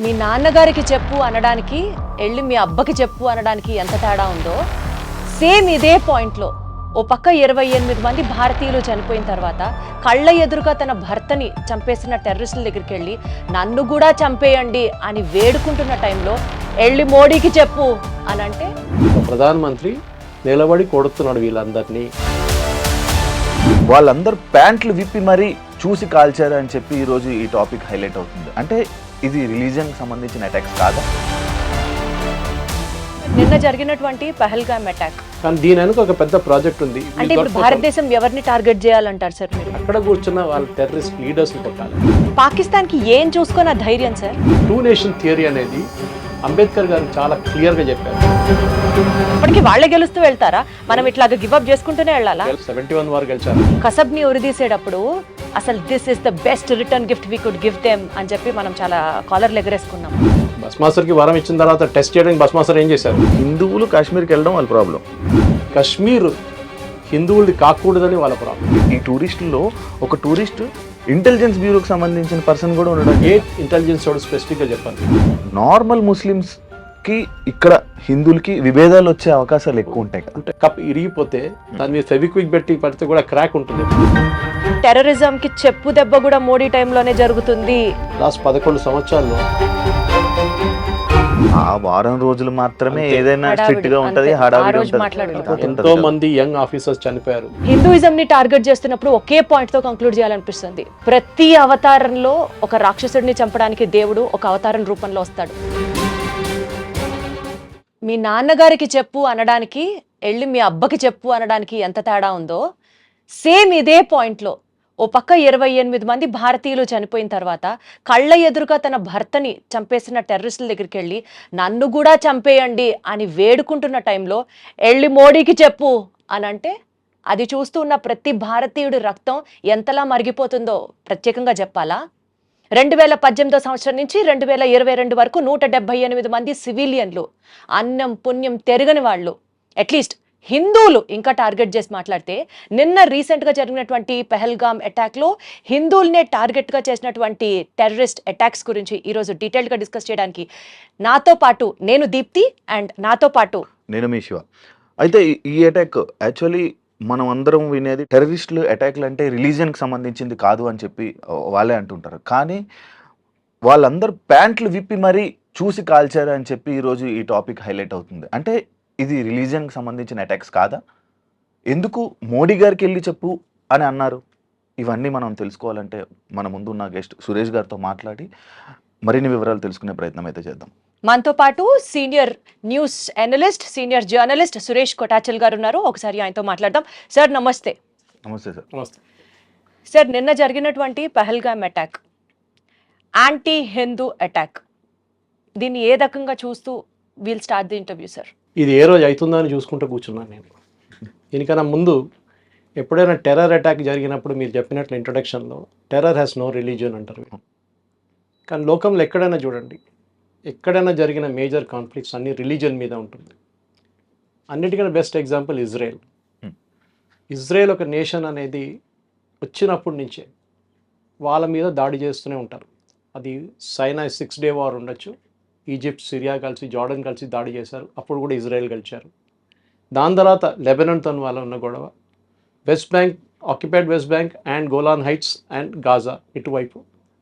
మీ నాన్నగారికి చెప్పు అనడానికి వెళ్ళి మీ అబ్బకి చెప్పు అనడానికి ఎంత తేడా ఉందో సేమ్ ఇదే పాయింట్లో ఓ పక్క 28 మంది భారతీయులు చనిపోయిన తర్వాత కళ్ళ ఎదురుగా తన భర్తని చంపేసిన టెర్రరిస్టుల దగ్గరికి వెళ్ళి నన్ను కూడా చంపేయండి అని వేడుకుంటున్న టైంలో వెళ్ళి మోడీకి చెప్పు అని అంటే ప్రధానమంత్రి నిలబడి కొడుతున్నాడు వీళ్ళందరినీ. వాళ్ళందరూ ప్యాంట్లు విప్పి మరీ చూసి కాల్చారు అని చెప్పి ఈరోజు ఈ టాపిక్ హైలైట్ అవుతుంది. అంటే ఇది రిలీజియన్కి సంబంధించిన అటాక్స్ కాదా? నిన్న జరిగినటువంటి పహల్గామ్ అటాక్ కానీ దీని వెనుక ఒక పెద్ద ప్రాజెక్ట్ ఉంది. అంటే ఇప్పుడు భారతదేశం ఎవరిని టార్గెట్ చేయాలంటారు సార్ మీరు? అక్కడ కూర్చున్న వాళ్ళ టెర్రరిస్ట్ లీడర్స్ కొట్టాలి. పాకిస్తాన్ కి ఏం చూసుకొని ఆ ధైర్యం సార్? టూ నేషన్ థియరీ అనేది అంబేద్కర్ గారు చాలా క్లియర్ గా చెప్పారు. ఇప్పటికీ వాళ్ళే గెలుస్తూ వెళ్తారా? మనం ఇట్లాగా గివ్ అప్ చేసుకుంటూనే వెళ్ళాలా? 71 వారు గెలిచారు. కసబ్ని ఉరిదీసేటప్పుడు అసలు this is the best return gift we could give them అని చెప్పి మనం చాలా కాలర్లు ఎగరేసుకున్నాం. బస్ మాస్టర్ కి వరం ఇచ్చిన తర్వాత టెస్ట్ చేయడానికి బస్ మాస్టర్ ఏం చేశారు? హిందువులు కాశ్మీర్కి వెళ్ళడం వాళ్ళ ప్రాబ్లం. కశ్మీర్ హిందువులది కాకూడదని వాళ్ళ ప్రాబ్లం. ఈ టూరిస్టుల్లో ఒక టూరిస్ట్ ఇంటెలిజెన్స్ బ్యూరోకి సంబంధించిన పర్సన్ కూడా ఉండడం. ఏ ఇంటెలిజెన్స్ వాడు స్పెసిఫిక్ గా చెప్పాలి. నార్మల్ ముస్లిమ్స్ కి ఇక్కడ హిందువులకి విభేదాలు వచ్చే అవకాశాలు ఎక్కువ ఉంటాయి కదా. అంటే కప్ ఇరిగిపోతే దాని మీద ఫెవిక్విక్ పెట్టి పడితే కూడా క్రాక్ ఉంటుంది. టెర్రరిజం కి చెప్పు దెబ్బ కూడా మోడీ టైంలోనే జరుగుతుంది. లాస్ట్ 11 సంవత్సరాల్లో ఆ వారం రోజులు మాత్రమే ఏదైనా హడావిడి, స్ట్రిక్ట్ గా ఉంటది, అంతే. హడావిడి ఆ రోజు ఉంటది. మాట్లాడుకుంటాం. ఎంతో మంది యంగ్ ఆఫీసర్స్ చనిపోయారు. హిందూయిజం ని టార్గెట్ చేస్తున్నప్పుడు ఒకే పాయింట్ తో కంక్లూడ్ చేయాలనిపిస్తుంది. ప్రతి అవతారంలో ఒక రాక్షసుడిని చంపడానికి దేవుడు ఒక అవతారం రూపంలో వస్తాడు. మీ నాన్నగారికి చెప్పు అనడానికి వెళ్ళి మీ అబ్బకి చెప్పు అనడానికి ఎంత తేడా ఉందో సేమ్ ఇదే పాయింట్లో ఓ పక్క 28 మంది భారతీయులు చనిపోయిన తర్వాత కళ్ళ ఎదురుగా తన భర్తని చంపేసిన టెర్రరిస్టుల దగ్గరికి వెళ్ళి నన్ను కూడా చంపేయండి అని వేడుకుంటున్న టైంలో వెళ్ళి మోడీకి చెప్పు అని అంటే అది చూస్తూ ఉన్న ప్రతి భారతీయుడి రక్తం ఎంతలా మరిగిపోతుందో ప్రత్యేకంగా చెప్పాలా? 2018 సంవత్సరం నుంచి 2022 వరకు 178 మంది సివిలియన్లు, అన్నం పుణ్యం తెరగని వాళ్ళు, అట్లీస్ట్ హిందువులు ఇంకా టార్గెట్ చేసి మాట్లాడితే నిన్న రీసెంట్గా జరిగినటువంటి పహల్గామ్ అటాక్లో హిందువులనే టార్గెట్గా చేసినటువంటి టెర్రరిస్ట్ అటాక్స్ గురించి ఈరోజు డీటెయిల్గా డిస్కస్ చేయడానికి నాతో పాటు నేను దీప్తి అండ్ నాతో పాటు నేను మీ శివ. అయితే ఈ అటాక్ యాక్చువల్లీ మనం అందరం వినేది టెర్రరిస్టులు అటాక్లు అంటే రిలీజియన్కి సంబంధించింది కాదు అని చెప్పి వాళ్ళే అంటుంటారు. కానీ వాళ్ళందరూ ప్యాంట్లు విప్పి మరీ చూసి కాల్చారు అని చెప్పి ఈరోజు ఈ టాపిక్ హైలైట్ అవుతుంది. అంటే ఇది రిలీజియన్కి సంబంధించిన అటాక్స్ కాదా? ఎందుకు మోడీ గారికి వెళ్ళి చెప్పు అని అన్నారు? ఇవన్నీ మనం తెలుసుకోవాలంటే మన ముందున్న గెస్ట్ సురేష్ గారితో మాట్లాడి మరిన్ని వివరాలు తెలుసుకునే ప్రయత్నం అయితే చేద్దాం. మనతో పాటు senior news analyst, senior journalist Suresh Kotachal గారు ఉన్నారు. ఒకసారి ఆయనతో మాట్లాడదాం. సార్ నమస్తే. నమస్తే సార్. నమస్తే సార్, నిన్న జరిగినటువంటి Pahalgam attack anti Hindu attack, దీన్ని ఏ రకంగా చూస్తూ we'll start the interview sir? ఇది ఏ రోజు అవుతుందో అని చూసుకుంటూ కూర్చున్నాను నేను. దీనికన్నా ముందు ఎప్పుడైనా టెర్రర్ అటాక్ జరిగినప్పుడు మీరు చెప్పినట్లు ఇంట్రొడక్షన్లో టెర్రర్ హ్యాస్ నో రిలీజియన్ అంటారు. కానీ లోకంలో ఎక్కడైనా చూడండి, ఎక్కడైనా జరిగిన మేజర్ కాన్ఫ్లిక్ట్స్ అన్ని రిలీజియన్ మీద ఉంటుంది. అన్నిటికన్నా బెస్ట్ ఎగ్జాంపుల్ ఇజ్రాయెల్. ఇజ్రాయెల్ ఒక నేషన్ అనేది వచ్చినప్పటి నుంచే వాళ్ళ మీద దాడి చేస్తూనే ఉంటారు. అది సైనా 6 డే వార్ ఉండొచ్చు, ఈజిప్ట్, సిరియా కలిసి, జార్డన్ కలిసి దాడి చేశారు, అప్పుడు కూడా ఇజ్రాయెల్ గెలిచారు. దాని తర్వాత లెబనాన్తో వాళ్ళ ఉన్న గొడవ, west bank, occupied west bank and Golan heights and Gaza ఇటువైపు,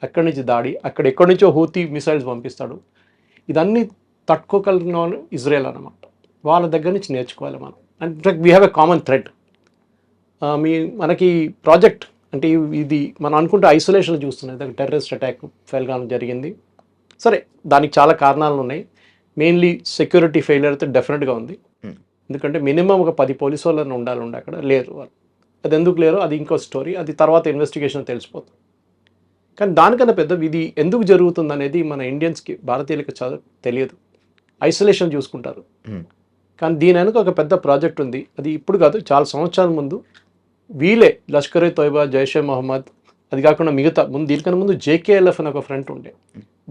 అక్కడి నుంచి దాడి, ఎక్కడి నుంచో హూతీ మిసైల్స్ పంపిస్తాడు. ఇదన్నీ తట్టుకోగలిగిన వాళ్ళు ఇజ్రాయెల్ అన్నమాట. వాళ్ళ దగ్గర నుంచి నేర్చుకోవాలి మనం. And in fact we have a common thread. మనకి ప్రాజెక్ట్ అంటే ఇది మనం అనుకుంటే ఐసోలేషన్ చూస్తున్నాయి. టెర్రరిస్ట్ అటాక్ పహల్గామ్ జరిగింది. సరే, దానికి చాలా కారణాలు ఉన్నాయి. మెయిన్లీ సెక్యూరిటీ ఫెయిలియర్ అయితే డెఫినెట్గా ఉంది. ఎందుకంటే మినిమం ఒక 10 పోలీసు వాళ్ళని ఉండాలి, అక్కడ లేరు వాళ్ళు. అది ఎందుకు లేరు అది ఇంకో స్టోరీ, అది తర్వాత ఇన్వెస్టిగేషన్ తెలిసిపోతుంది. కానీ దానికన్నా పెద్ద ఇది ఎందుకు జరుగుతుంది అనేది మన ఇండియన్స్కి, భారతీయులకి తెలియదు. ఐసోలేషన్ చూసుకుంటారు. కానీ దీని వెనుక ఒక పెద్ద ప్రాజెక్ట్ ఉంది. అది ఇప్పుడు కాదు, చాలా సంవత్సరాల ముందు వీలే లష్కర్ ఏ తోయిబా, జైషే మొహమ్మద్, అది కాకుండా మిగతా దీనికన్నా ముందు JKLF అని ఒక ఫ్రంట్ ఉండే,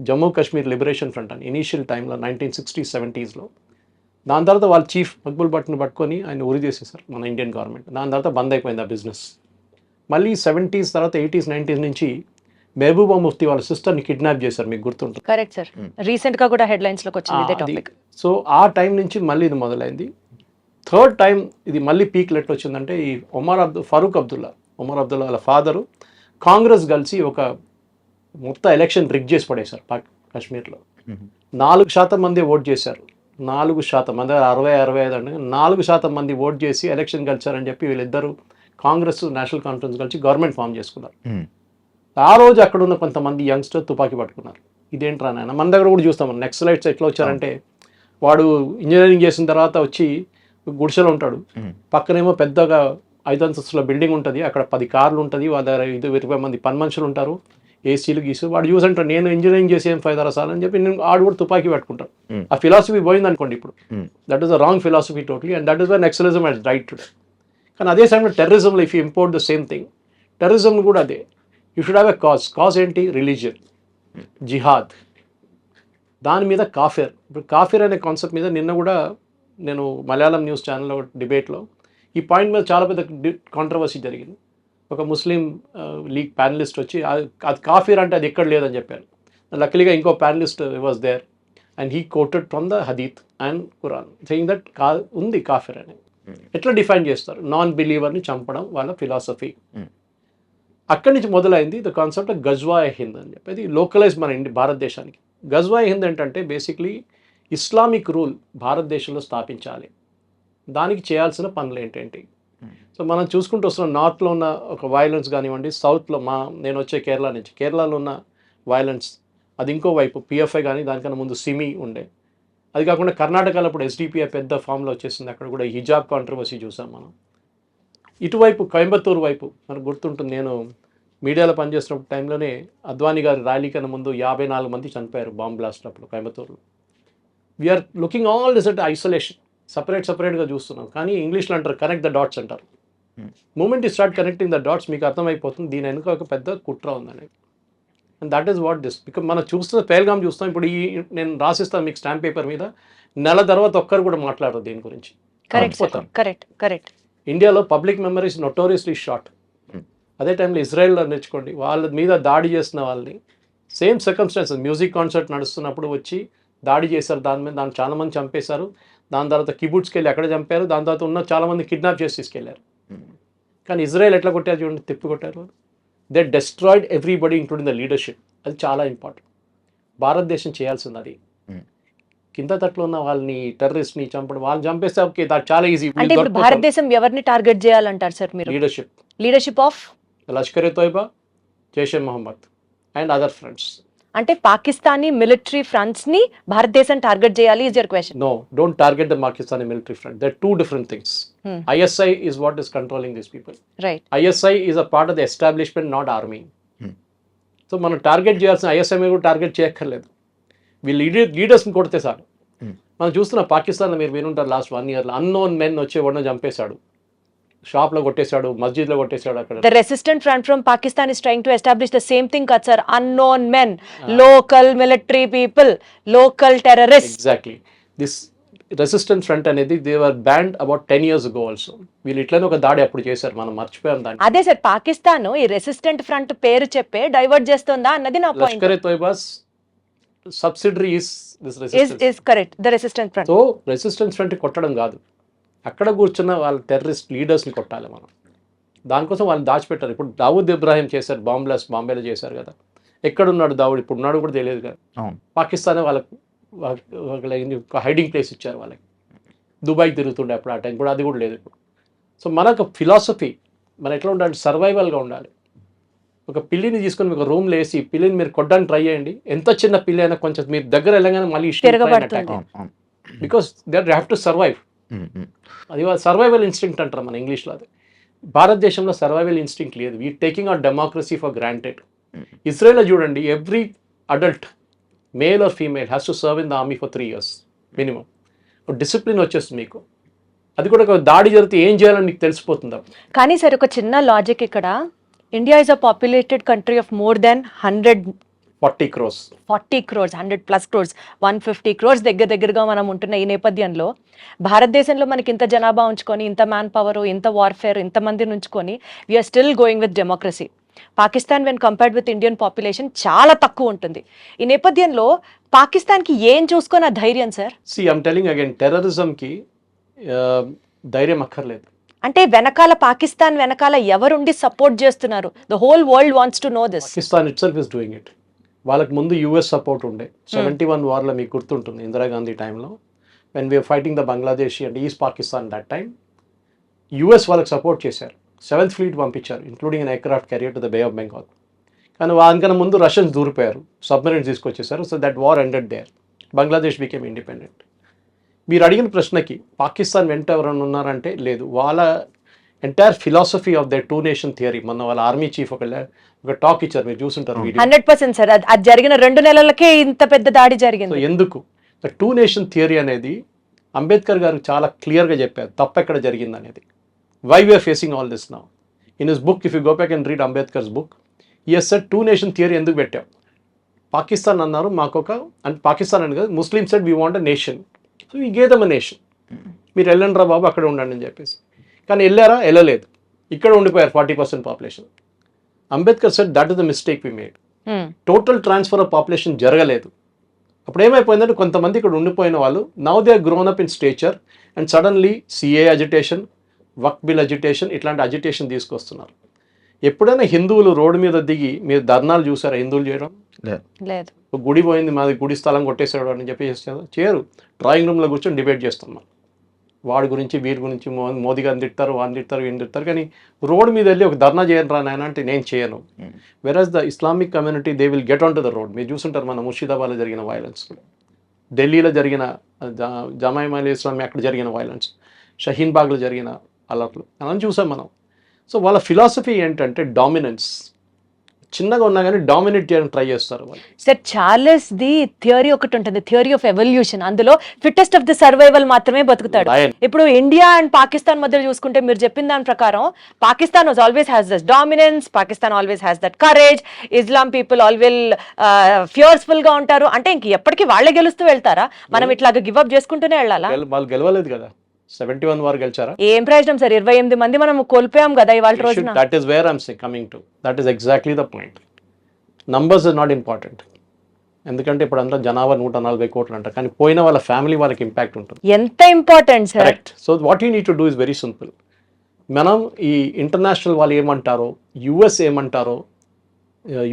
జమ్మూ కాశ్మీర్ లిబరేషన్ ఫ్రంట్ అని, ఇనీషియల్ టైంలో 1960s 70sలో. దాని తర్వాత వాళ్ళ చీఫ్ మక్బుల్ భట్ని పట్టుకొని ఆయన ఉరి చేసేసారు మన ఇండియన్ గవర్నమెంట్. దాని తర్వాత బంద్ అయిపోయింది ఆ బిజినెస్. మళ్ళీ 70s తర్వాత 80s 90s నుంచి మెహబూబా ముఫ్తీ వాళ్ళ సిస్టర్ని కిడ్నాప్ చేశారు, మీకు గుర్తుంటుంది. కరెక్ట్ సార్, రీసెంట్ గా కూడా హెడ్లైన్స్ లోకి వచ్చింది ఇదే టాపిక్. సో ఆ టైం నుంచి మళ్ళీ ఇది మొదలైంది. థర్డ్ టైం ఇది మళ్ళీ పీక్ ఎట్లా వచ్చిందంటే ఈ ఫరూక్ అబ్దుల్లా వాళ్ళ ఫాదరు కాంగ్రెస్ కలిసి ఒక మొత్తం ఎలక్షన్ రిగ్ చేసి పడేశారు కాశ్మీర్లో. 4% మంది ఓట్ చేశారు. 4%, మన దగ్గర 65 అంటే 4% మంది ఓట్ చేసి ఎలక్షన్ గెలిచారని చెప్పి వీళ్ళిద్దరూ కాంగ్రెస్ నేషనల్ కాన్ఫరెన్స్ కలిసి గవర్నమెంట్ ఫామ్ చేసుకున్నారు. ఆ రోజు అక్కడ ఉన్న కొంతమంది యంగ్స్టర్ తుపాకీ పట్టుకున్నారు. ఇదేంట్రా నాయన, మన దగ్గర కూడా చూస్తాం. నెక్సలైట్స్ ఎట్లా వచ్చారంటే, వాడు ఇంజనీరింగ్ చేసిన తర్వాత వచ్చి గుడిసెలో ఉంటాడు, పక్కనేమో పెద్దగా 5 అంతస్తుల బిల్డింగ్ ఉంటుంది, అక్కడ 10 కార్లు ఉంటుంది, వాళ్ళ దగ్గర 20 మంది పని మనుషులు ఉంటారు, ఏసీలు గీసు. వాడు చూసి అంటాడు నేను ఇంజనీరింగ్ చేసి ఏం ఫైదా సార్ అని చెప్పి నేను ఆడు కూడా తుపాకీ పట్టుకుంటాడు. ఆ ఫిలాసఫీ పోయింది అనుకోండి ఇప్పుడు. That is a wrong philosophy totally, and that is why naxalism has right today. కానీ అదే సమయంలో టెర్రరిజంలో if you import the same thing, terrorism కూడా అదే. You should have a cause ఏంటి? రిలీజియన్, జిహాద్, దాని మీద కాఫిర్. ఇప్పుడు కాఫిర్ అనే కాన్సెప్ట్ మీద నిన్న కూడా నేను మలయాళం న్యూస్ ఛానల్లో డిబేట్లో ఈ పాయింట్ మీద చాలా పెద్ద కాంట్రవర్సీ జరిగింది. ఒక ముస్లిం లీగ్ ప్యానలిస్ట్ వచ్చి అది కాఫిర్ అంటే అది ఎక్కడ లేదని చెప్పారు. లక్కీగా ఇంకో panelist was there and he quoted from the hadith and Quran saying that ఉంది కాఫిర్ అని. ఎట్లా డిఫైన్ చేస్తారు? నాన్ బిలీవర్ని చంపడం వాళ్ళ ఫిలాసఫీ. అక్కడి నుంచి మొదలైంది ద కాన్సెప్ట్ ఆఫ్ గజ్వాయ్ హింద్ అని చెప్పేది లోకలైజ్ మన భారతదేశానికి. గజ్వాయ్ హింద్ ఏంటంటే బేసిక్లీ ఇస్లామిక్ రూల్ భారతదేశంలో స్థాపించాలి, దానికి చేయాల్సిన పనులు ఏంటేంటి. సో మనం చూసుకుంటూ వస్తున్నాం, నార్త్లో ఉన్న ఒక వైలెన్స్ కానివ్వండి, సౌత్లో నేను వచ్చే కేరళ నుంచి, కేరళలో ఉన్న వైలెన్స్ అది ఇంకో వైపు పిఎఫ్ఐ కానీ దానికన్నా ముందు సిమి ఉండే. అది కాకుండా కర్ణాటకలో ఇప్పుడు ఎస్డిపిఐ పెద్ద ఫామ్లో వచ్చేసింది, అక్కడ కూడా హిజాబ్ కాంట్రవర్సీ చూసాం మనం. ఇటువైపు కోయంబత్తూరు వైపు మనకు గుర్తుంటుంది, నేను మీడియాలో పనిచేస్తున్న టైంలోనే అద్వానీ గారి ర్యాలీ కన్నా ముందు 54 మంది చనిపోయారు బాంబ్ బ్లాస్ట్ అప్పుడు కోయంబత్తూరులో. We're looking all this at isolation, సపరేట్గా చూస్తున్నాం. కానీ ఇంగ్లీష్లో అంటారు కనెక్ట్ ద డాట్స్ అంటారు. Moment we start connecting the dots మీకు అర్థమైపోతుంది దీని వెనుక ఒక పెద్ద కుట్ర ఉందని. And that is what this. Because మనం చూస్తున్న పేల్గామ్ చూస్తాం. ఇప్పుడు నేను రాసిస్తాను మీకు స్టాంప్ పేపర్ మీద, నెల తర్వాత ఒక్కరు కూడా మాట్లాడరు దీని గురించి. కరెక్ట్. ఇండియాలో పబ్లిక్ మెమరీస్ నోటోరియస్లీ షార్ట్. అదే టైంలో ఇజ్రాయెల్లో నేర్చుకోండి, వాళ్ళ మీద దాడి చేసిన వాళ్ళని సేమ్ సర్కమ్స్టాన్సెస్, మ్యూజిక్ కాన్సర్ట్ నడుస్తున్నప్పుడు వచ్చి దాడి చేశారు, దాన్ని చాలామంది చంపేశారు. దాని తర్వాత కిబుట్స్కి వెళ్ళి అక్కడ చంపారు, దాని తర్వాత ఉన్న చాలామంది కిడ్నాప్ చేసి తీసుకెళ్లారు. కానీ ఇజ్రాయెల్ ఎట్లా కొట్టారు చూడండి, తిప్పి కొట్టారు. They destroyed everybody including the leadership. అది చాలా ఇంపార్టెంట్. భారతదేశం చేయాల్సింది అది. కింద తట్లో ఉన్న వాళ్ళని టెర్రరిస్ట్ని చంపడం, వాళ్ళని చంపేస్తే ఓకే, దాట్ చాలా ఈజీ. అంటే ఇప్పుడు భారతదేశం ఎవరిని టార్గెట్ చేయాలంటారు సార్ మీరు? Leadership of Lashkar e Taiba, Jaishe Mohammed and other friends. అంటే పాకిస్తానీ మిలిటరీ ఫ్రంట్స్ ని భారతదేశం టార్గెట్ చేయాలి is your question? No, don't target the Pakistani military front. They're two different things. ISI is what is controlling these people. Right. ISI is a part of the establishment, not army. So మనం target చేయాల్సిన ISI మీద కూడా target చేయక్కర్లేదు. వీళ్ళు లీడర్స్ని కొడితే sir. మనం చూస్తున్న పాకిస్తాన్లో మీరు వినుంటారు లాస్ట్ 1 year అన్నోన్ మెన్ వచ్చి ఎవరినో చంపేశాడు, షాప్లో కొట్టేశాడు, మస్జిద్లో కొట్టేశాడు. అక్కడ the resistant front from Pakistan is trying to establish the same thing kad sir, unknown men, local military people, local terrorists. Exactly. This resistance front అనేది they were banned about 10 years ago also. వీళ్ళు ఇట్లనే ఒక దాడి అప్పుడు చేశారు, మనం మర్చిపోయాం దాన్ని. అదే సార్, పాకిస్తాన్ ఈ రెసిస్టెంట్ ఫ్రంట్ పేరు చెప్పే డైవర్ట్ చేస్తుందా అన్నది నా point. Lashkar e Taiba's subsidiary is this resistance. is correct, the resistant front. So resistance front కొట్టడం కాదు, అక్కడ కూర్చున్న వాళ్ళ టెర్రరిస్ట్ లీడర్స్ని కొట్టాలి మనం. దానికోసం వాళ్ళని దాచిపెట్టారు. ఇప్పుడు దావూద్ ఇబ్రాహిం చేశారు, బాంబ్ బ్లాస్ట్ బాంబేలో చేశారు కదా. ఎక్కడున్నాడు దావూద్? ఇప్పుడు ఉన్నాడు కూడా తెలియదు కదా. పాకిస్తాన్ వాళ్ళకి హైడింగ్ ప్లేస్ ఇచ్చారు వాళ్ళకి. దుబాయ్కి తిరుగుతుండే అప్పుడు ఆ టైం కూడా, అది కూడా లేదు ఇప్పుడు. సో మనకు ఫిలాసఫీ, మనం ఎట్లా ఉండాలి? సర్వైవల్గా ఉండాలి. ఒక పిల్లిని తీసుకొని మీకు రూమ్లో వేసి పిల్లిని మీరు కొట్టడానికి ట్రై చేయండి, ఎంత చిన్న పిల్లి అయినా కొంచెం మీరు దగ్గర వెళ్ళగానే మళ్ళీ because they have to survive. అది సర్వైవల్ ఇన్స్టింక్ట్ అంటారు మన ఇంగ్లీష్లో. అది భారతదేశంలో సర్వైవల్ ఇన్స్టింక్ట్ లేదు. We taking our democracy for granted. ఇజ్రాయెల్లో చూడండి, every adult male or female has to serve in the army for 3 years minimum. Discipline వచ్చేస్తుంది మీకు. అది కూడా ఒక దాడి జరిగితే ఏం చేయాలని మీకు తెలిసిపోతుంది. కానీ సార్ ఒక చిన్న లాజిక్ ఇక్కడ, India is a populated country of more than 140 crores, 100+ crores, 150 crores దగ్గరగా మనం ఉంటున్న ఈ నేపథ్యంలో భారతదేశంలో మనకి ఇంత జనాభా ఉంచుకొని, ఇంత మ్యాన్ పవర్, ఇంత వార్ఫేర్, ఇంతమందిని ఉంచుకొని we are still going with democracy. Pakistan when compared with Indian population చాలా తక్కువ ఉంటుంది. ఈ నేపథ్యంలో పాకిస్తాన్కి ఏం చూసుకొని ఆ ధైర్యం సార్? ఐమ్ టెలింగ్ అగైన్, టెర్రరిజంకి ధైర్యం అక్కర్లేదు. అంటే వెనకాల పాకిస్తాన్ వెనకాల ఎవరుండి సపోర్ట్ చేస్తున్నారు? The whole world wants to know this. Pakistan it self is doing it. వాళ్ళకి ముందు యుఎస్ సపోర్ట్ ఉండే 71 వార్లో మీకు గుర్తుంటుంది, ఇందిరాగాంధీ టైంలో when we are fighting the Bangladeshi and east Pakistan that time US వాళ్ళకి సపోర్ట్ చేశారు. 7th ఫ్లీట్ పంపించారు, including an aircraft carrier to the bay of Bengal. కానీ దానికన్నా ముందు Russians దూరిపోయారు, submarines తీసుకొచ్చేసారు. So that war ended there, Bangladesh became independent. మీరు అడిగిన ప్రశ్నకి పాకిస్తాన్ వెంట ఎవరైనా ఉన్నారంటే లేదు. వాళ్ళ entire philosophy of the 2 nation theory, మొన్న వాళ్ళ ఆర్మీ చీఫ్ ఒక టాక్ ఇచ్చారు, మీరు చూసుంటారు వీడియో. 100% సార్, అది జరిగిన 2 నెలలకే ఇంత పెద్ద దాడి సో జరిగింది. ఎందుకు ద 2 నేషన్ థియరీ అనేది అంబేద్కర్ గారు చాలా క్లియర్గా చెప్పారు తప్పెక్కడ జరిగింది అనేది. Why we're facing all this now in his book, if you go back and read Ambedkar's book, ఈ సెట్ 2 నేషన్ థియరీ ఎందుకు పెట్టాం. పాకిస్తాన్ అన్నారు మాకొక, అంటే పాకిస్తాన్ అని కాదు, ముస్లిం said we want a nation, so we gave them a nation. మీరు వెళ్ళండి రా బాబు అక్కడ ఉండండి అని చెప్పేసి. కానీ వెళ్ళారా? వెళ్ళలేదు, ఇక్కడ ఉండిపోయారు 40% population. Ambedkar said that is the mistake we made. Total transfer of population జరగలేదు. అప్పుడు ఏమైపోయిందంటే కొంతమంది ఇక్కడ ఉండిపోయిన వాళ్ళు now they are grown up in stature and suddenly CA agitation, వక్ బిల్ అజిటేషన్, ఇట్లాంటి అజిటేషన్ తీసుకొస్తున్నారు. ఎప్పుడైనా హిందువులు రోడ్డు మీద దిగి మీరు ధర్నాలు చూసారా హిందువులు చేయడం? లేదు. గుడి పోయింది, మాది గుడి స్థలం కొట్టేసాడు అని చెప్పి చేయరు. డ్రాయింగ్ రూమ్లో కూర్చొని డిబేట్ చేస్తున్నాం, వాడి గురించి వీరి గురించి, మోదీ గారిని తిడతారు, వాడిని తిడతారు, వీడిని తిడతారు. కానీ రోడ్ మీద వెళ్ళి ఒక ధర్నా చేయను రా నాయన అంటే నేను చేయను. వెరాజ్ the Islamic community they will get on to the road. మీరు చూసుంటారు మన ముర్షిదాబాద్లో జరిగిన వైలెన్స్, ఢిల్లీలో జరిగిన జమాయిల్ ఇస్లామీ అక్కడ జరిగిన వైలెన్స్, షహీన్ బాగ్లో జరిగిన అలర్ట్లు అని చూసాం మనం. సో వాళ్ళ ఫిలాసఫీ ఏంటంటే డామినెన్స్. చిన్నగా ఉన్నా కానీ డామినేట్ చేయడం ట్రై చేస్తారు వాళ్ళు. సార్ చార్లెస్ ది థియరీ ఒకటి ఉంటుంది, థియరీ ఆఫ్ ఎవల్యూషన్. అందులో ఫిట్టెస్ట్ ఆఫ్ ది సర్వైవల్ మాత్రమే బతుకుతాడు. ఇప్పుడు ఇండియా అండ్ పాకిస్తాన్ మధ్య చూసుకుంటే మీరు చెప్పిన దాని ప్రకారం Pakistan always has that dominance, Pakistan always has that courage, ఇస్లాం పీపుల్ ఆల్వేస్ ఫియర్స్ఫుల్ గా ఉంటారు. అంటే ఇంక ఎప్పటికీ వాళ్ళే గెలుస్తూ వెళ్తారా? మనం ఇట్లాగా గివ్ అప్ చేసుకుంటూనే వెళ్ళాలా? వాళ్ళు గెలవలేదు కదా, 71 వారు గెలిచారా? ఏం ప్రయోజనం సార్? 28 మంది మనం కోల్పోయాం కదా ఇవాళ రోజున. That is where I'm coming to, that is exactly the point. Numbers is not important, ఎందుకంటే ఇప్పుడు అంతా జనాభా 140 కోట్లు అంటారు, కానీ పోయిన వాళ్ళ ఫ్యామిలీ వాళ్ళకి ఇంపాక్ట్ ఉంటుంది. ఎంత important sir. Correct. So what you need to do is very simple. మనం ఈ ఇంటర్నేషనల్ వాళ్ళు ఏమంటారో, యుఎస్ ఏమంటారో,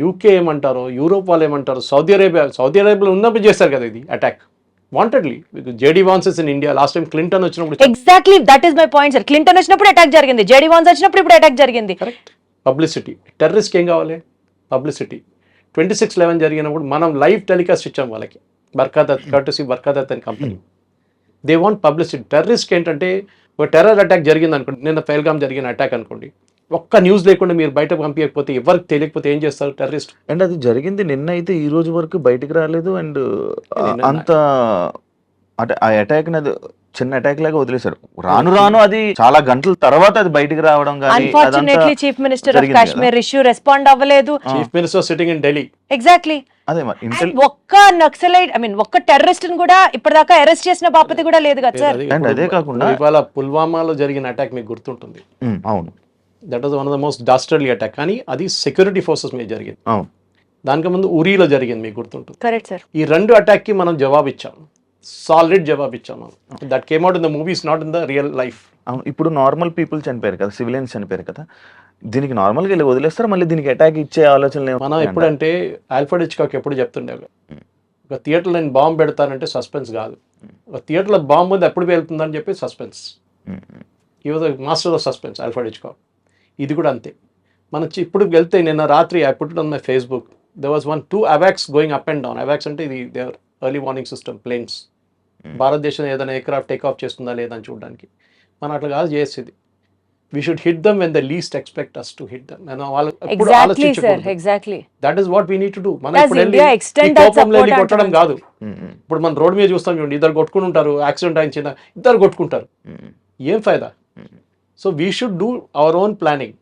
యూకే ఏమంటారో, యూరోప్ వాళ్ళు ఏమంటారో, సౌదీ అరేబియాలో ఉన్నప్పుడు చేస్తారు కదా ఇది attack wantedly. JD Vance in India last time Clinton వచ్చినప్పుడు. Exactly that is my point sir. Clinton వచ్చినప్పుడు అటాక్ జరిగింది, జేడీ వాన్స్ వచ్చినప్పుడు ఇప్పుడు అటాక్ జరిగింది. కరెక్ట్. పబ్లిసిటీ. టెర్రరిస్ట్ ఏం కావాలి? పబ్లిసిటీ. 26/11 జరిగినప్పుడు మనం లైవ్ టెలికాస్ట్ ఇచ్చాం వాళ్ళకి, బర్కాదత్ కర్టసీ బర్కాదత్ అని కంపెనీ. They want publicity. టెర్రరిస్ట్కి ఏంటంటే ఒక టెర్రర్ అటాక్ జరిగింది అనుకోండి, నిన్న పెహల్గామ్ జరిగిన అటాక్ అనుకోండి, ఒక్క న్యూస్ లేకుండా మీరు బయటకు పంపించకపోతే, ఎవరికి తెలియకపోతే ఏం చేస్తారు టెర్రరిస్ట్? అండ్ అది జరిగింది నిన్న అయితే ఈ రోజు వరకు బయటికి రాలేదు. అండ్ అంత అంటే ఆ అటాక్ అది చిన్న అటాక్ లాగా వదిలేశారు. రాను రాను అది చాలా గంటల తర్వాత అది బయటికి రావడం కానీ, unfortunately chief minister of Kashmir issue respond అవ్వలేదు. Chief minister sitting in Delhi. Exactly. అదే మరి ఒక్క నక్సలైట్ ఒక్క టెర్రరిస్ట్ కూడా ఇప్పటిదాకా అరెస్ట్ చేసిన బాపతి కూడా లేదు కదా సార్. అండ్ అదే కాకుండా ఇవాళ పుల్వామాలో జరిగిన అటాక్ మీకు గుర్తుంటుంది. అవును, that was one of the most dastardly attack. కానీ అది సెక్యూరిటీ ఫోర్సెస్ మీద జరిగింది. అవును, దానికి ముందు ఉరీలో జరిగింది, మీకు గుర్తుంటుంది. Correct sir. ఈ 2 అటాక్కి మనం జవాబు ఇచ్చాం, సాలిడ్ జవాబు ఇచ్చాం మనం. That came out in the movies, not in the real life. అవును. ఇప్పుడు నార్మల్ పీపుల్ చనిపోయారు కదా, సివిలియన్స్ చనిపోయారు కదా, దీనికి నార్మల్గా వెళ్ళి వదిలేస్తారు, మళ్ళీ దీనికి అటాక్ ఇచ్చే ఆలోచన మనం ఎప్పుడంటే ఆల్ఫ్రెడ్ హిచ్కాక్ ఎప్పుడు చెప్తుండే, ఒక థియేటర్లో నేను బాంబు పెడతానంటే సస్పెన్స్ కాదు, ఒక థియేటర్లో బాంబు ఉంది ఎప్పుడు వెళ్తుందని చెప్పి సస్పెన్స్. ఈ was master of suspense Alfred Hitchcock. ఇది కూడా అంతే. మనం ఇప్పుడు వెళ్తే నిన్న రాత్రి I put it on my Facebook, there was 2 AWACS going up and down. AWACS అంటే ఇది there early warning system planes. భారతదేశం ఏదైనా ఎయిర్క్రాఫ్ట్ టేక్ ఆఫ్ చేస్తుందా లేదని చూడడానికి. మనం అట్లా కాదు చేసేది. We should hit them when they least expect us to hit them. And వాళ్ళు ఎప్పుడు ఆలోచించకూడదు. Exactly. That is what we need to do. మనం Does ఇప్పుడు India extend that support కొట్టడం కాదు. ఇప్పుడు మన రోడ్ మీద చూస్తాం చూడండి, ఇద్దరు కొట్టుకుని ఉంటారు, యాక్సిడెంట్ అయిన ఇద్దరు కొట్టుకుంటారు, ఏం ఫైదా? So we should do our own planning,